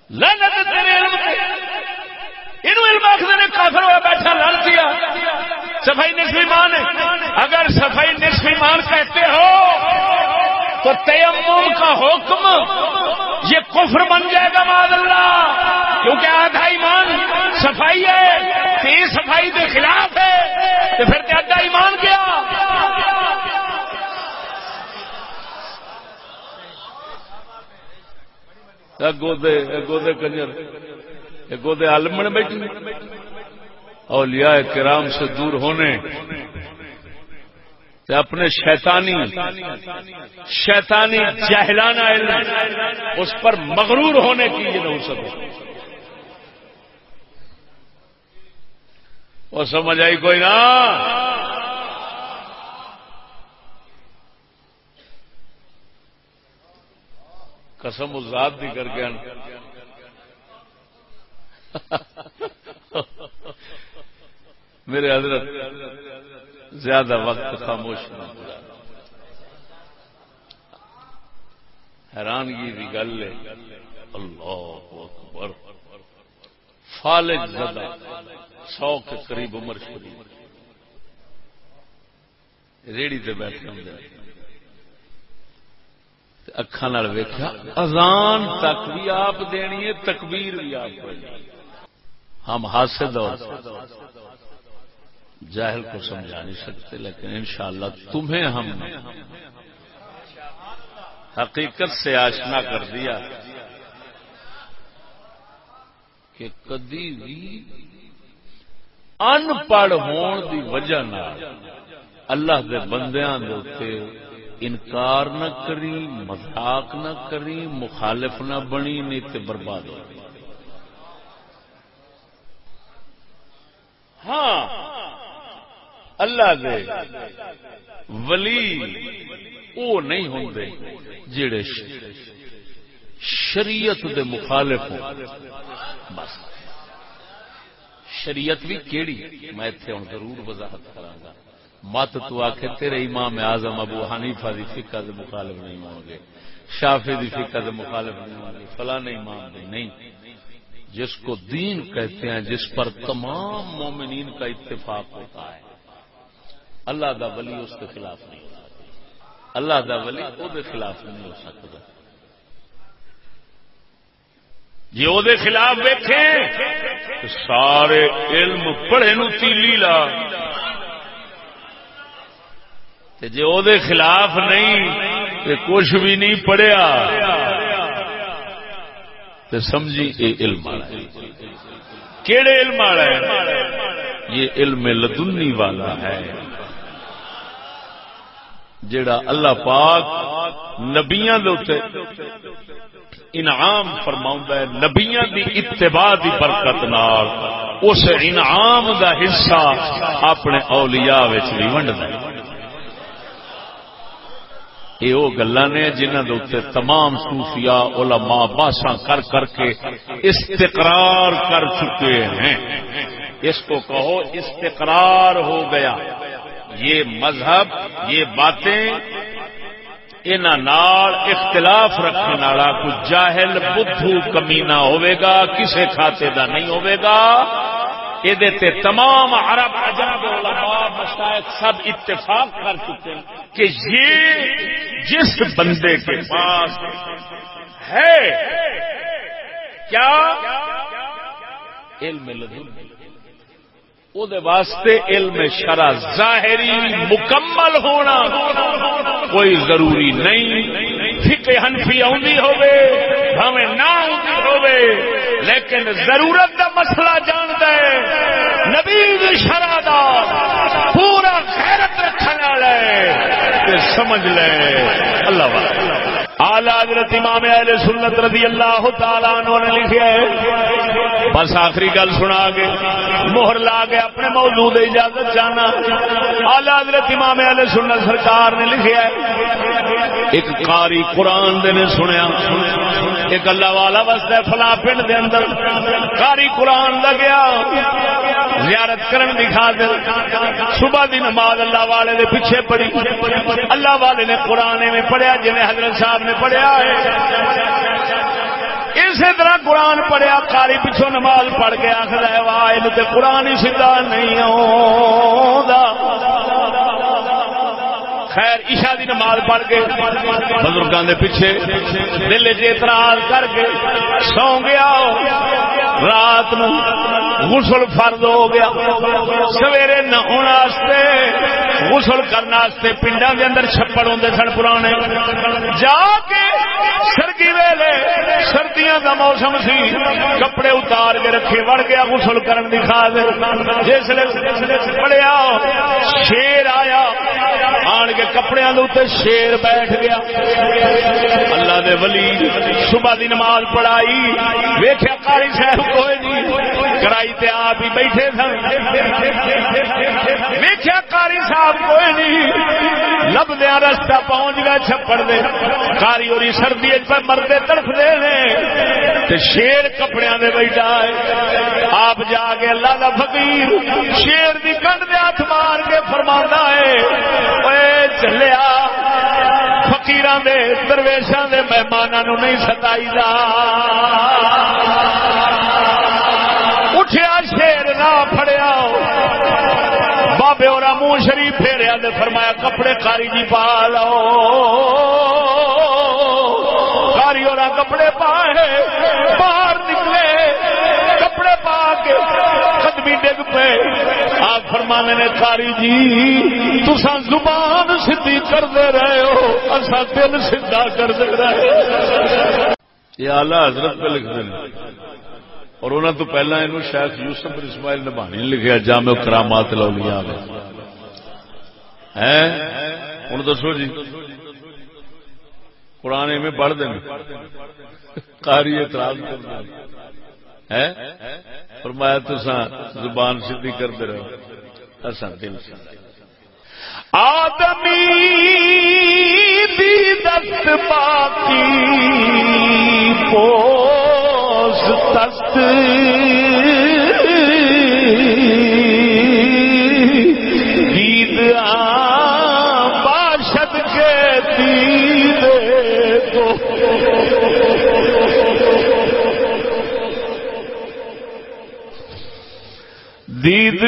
لعنت تیرے علم تے. انہوں علم آخر نے کافر ہوا بیٹھا لڑ دیا. صفائی نصف ایمان ہے. اگر صفائی نصف ایمان کہتے ہو تو تیمم کا حکم یہ کفر بن جائے گا معاذ اللہ، کیونکہ آدھا ایمان صفائی ہے، یہ صفائی کے خلاف ہے تو پھر تے آدھا ایمان کیا؟ گودے کنجر گودے عالم بیٹھے اولیاء کرام سے دور ہونے تے اپنے شیطانی جاہلانہ علم اس پر مغرور ہونے کی یہ نہ ہو سکے. وہ سمجھ آئی کوئی نا؟ قسم ذات دی کر کے میرے حضرت زیادہ وقت خاموش نہ گزارا. حیرانگی کی گل ہے. اللہ اکبر. فالج زدہ 100 کے قریب عمر شریف ریڑی تے بیٹھے ہوں اکھاں نال ویکھیا اذان تک بھی آپ دینی ہے، تکبیر بھی آپ پڑھنی. ہم حاسد اور جاہل کو سمجھا نہیں سکتے، لیکن انشاءاللہ تمہیں ہم نے حقیقت سے آشنا کر دیا کہ کدی بھی ان پڑھ ہون دی وجہ نہ اللہ دے بندیاں دے اوتے انکار نہ کری، مذاق نہ کری، مخالف نہ بنی، نہیں تے برباد ہو. ہاں اللہ دے ولی او نہیں ہوندے جڑے شریعت دے مخالف ہوں. بس شریعت بھی کیڑی میں اتنے ہوں ضرور وضاحت کراں گا. مت تو آخر تیرے امام اعظم ابو حنیفہ دی فقہ دے مخالف نہیں ہوں گے، شافعی دی فقہ دے مخالف نہیں ہوں گے، فلاں امام دے نہیں. جس کو دین کہتے ہیں، جس پر تمام مومنین کا اتفاق ہوتا ہے، اللہ دا ولی اس کے خلاف نہیں ہو سکتا. اللہ دا ولی او دے خلاف نہیں ہو سکتا. جی او دے خلاف بیٹھے سارے علم پڑھے نو تیلی لا، جی او دے خلاف نہیں تے کچھ بھی نہیں پڑھیا تے سمجھی اے علم والا ہے. کیڑے علم والا ہے؟ یہ علم لدنی والا ہے جڑا اللہ پاک نبیاں دے اوتے انعام فرماوندا ہے. نبیاں دی اتباع دی برکت نال اس انعام دا حصہ اپنے اولیاء وچ بھی ونڈدا ہے. یہ وہ گلاں نے جنہاں دے اوتے تمام صوفیاء علماء بحثاں کر کر کے استقرار کر چکے ہیں. اس کو کہو استقرار ہو گیا. یہ مذہب، یہ باتیں انہاں نال اختلاف رکھنے والا کوئی جاہل بدھو کمینہ ہوے گا کسے کھاتے دا نہیں ہوے گا. یہ تمام عرب عجم علماء مشائخ سب اتفاق کر چکے ہیں کہ یہ جس بندے کے پاس ہے کیا علم لدنی او دے واسطے علم شرع ظاہری مکمل ہونا کوئی ضروری نہیں. فقہ حنفی آندی ہوے بھاویں نہ آندی ہوے لیکن ضرورت دا مسئلہ جاندا ہے نبی دی شرع دا پورا غیرت رکھنے والا ہے تے سمجھ لے. اللہ والا اعلی حضرت امام اہل سنت رضی اللہ تعالی عنہ نے لکھا ہے. بس آخری گل سنا کے مہر لا کے اپنے موضوع دی اجازت چاہنا. اعلی حضرت امام اہل سنت سرکار نے لکھا ہے ایک قاری قرآن دے نے سنیا ایک اللہ والا وسدا فلاں پنڈ دے اندر قاری قرآن دا گیا زیارت کرن دی خاطر. صبح دی نماز اللہ والے دے پیچھے پڑھی. اللہ والے نے قرآن میں پڑھیا جویں حضرت صاحب نے پڑھیا ہے اسی طرح قرآن پڑھیا. قاری پیچھوں نماز پڑھ کے آخر ہے واہ یہ تے قرآن ہی سیدھا نہیں آندا. خیر عشاء دی نماز پڑھ کے بزرگاں دے پیچھے دل وچ اعتراض کر کے سو گیا. رات نو غسل فرض ہو گیا. سویرے نہاون واسطے غسل کرنے واسطے پنڈاں دے اندر چھپڑ ہوندے سن پرانے. جا کے سرگی ویلے سردیاں دا موسم سی کپڑے اتار کے رکھے وڑ گیا غسل کرن دی خاطر. جس لے پڑھیا شیر آیا آن کے کپڑیاں دے اوتے شیر بیٹھ گیا. اللہ دے ولی صبح دی نماز پڑھائی ویکھیا قاری صاحب کوئی نہیں کرائی تے آپ ہی بیٹھے سن. ویکھیا قاری صاحب کوئی نہیں لبدیا رستہ پہنچ گیا چھپڑ دے. قاری ہوری سردی پر مردے تڑف دے تے شیر کپڑیاں دے بیٹھا ہے. آپ جا کے اللہ دا فقیر شیر دی کنڈ دے ہاتھ مار کے فرماندا ہے اوے چلیا فقیراں دے درویشاں دے مہماناں نو نہیں ستائی دا. اٹھیا شیر نہ پھڑیا بابے اور منہ شریف پھیریا تے فرمایا کپڑے قاری جی پا لو. قاری اور کپڑے پائے باہر نکلے کپڑے پا کے قدمی ڈگ پے. آپ فرمانے نے قاری جی تساں زبان سیدھی کردے رہے ہو اساں دل سیدھا کردے رہے. یہ اعلی حضرت پہ لکھ دیں اور انہوں تو پہلا انہوں شیخ یوسف بن اسماعیل نبھانی نے لکھا جامع کرامات الاولیاء میں ہیں. ہوں دسو جی قرآن میں پڑھ دیں قاری اعتراض کر دیں فرمایا تساں زبان سیدھی کرتے رہو اساں دل سے. آدمی دی دست باقی پوس تست دید باشد کے دید کو دید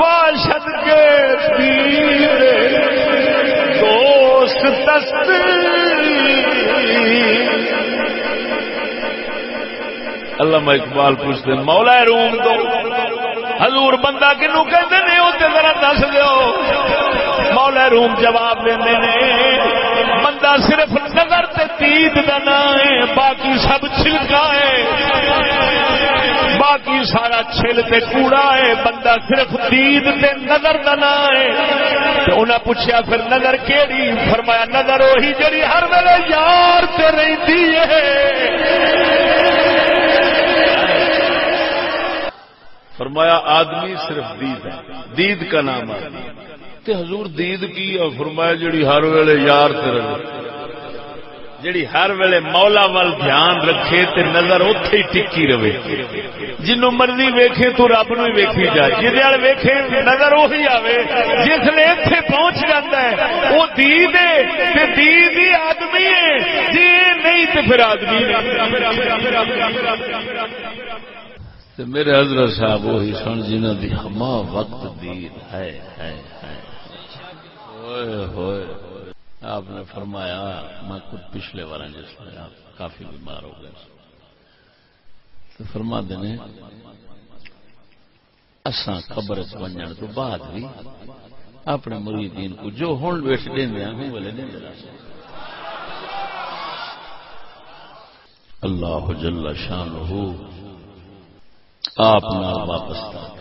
باشد کے دید دوست تست. علامہ اقبال پوچھتے ہیں مولا روم تو حضور بندہ کنوں کہندے نے او تے ذرا دس دیو. مولا روم جواب دیندے نے بندہ صرف نظر تے دید دا نام ہے باقی سب چھلکا ہے باقی سارا چھل تے کوڑا ہے. بندہ صرف دید تے نظر دا نام ہے. تے انہاں پوچھیا پھر نظر کیڑی؟ فرمایا نظر وہی جڑی ہر ویلے یار تے رہندی ہے. فرمایا آدمی صرف دید ہے دید کا نام ہے. تے حضور دید کی اور فرمایا جڑی ہر ویلے یار تے رہے جڑی ہر ویلے مولا وال دھیان رکھے تے نظر اوتھے ہی ٹکی رہے جنوں مرضی ویکھے تو رب نو ہی ویکھی جا جدے ول ویکھے نظر وہی آوے جس نے ایتھے پہنچ جاندا ہے وہ دید ہے تے دید ہی آدمی ہے جی نہیں تے پھر آدمی تے میرے حضرت صاحب وہی سن جنہاں دی ہما وقت دید ہے ہوئے ہوئے آپ نے فرمایا میں خود پچھلے بار جس میں آپ کافی بیمار ہو گئے تو فرما دینے اساں قبر بننے تو بعد بھی اپنے مریدین کو جو ہون بیٹھ دیندے ہیں والے نہیں ملا اللہ جل شانہ آپ نال وابستہ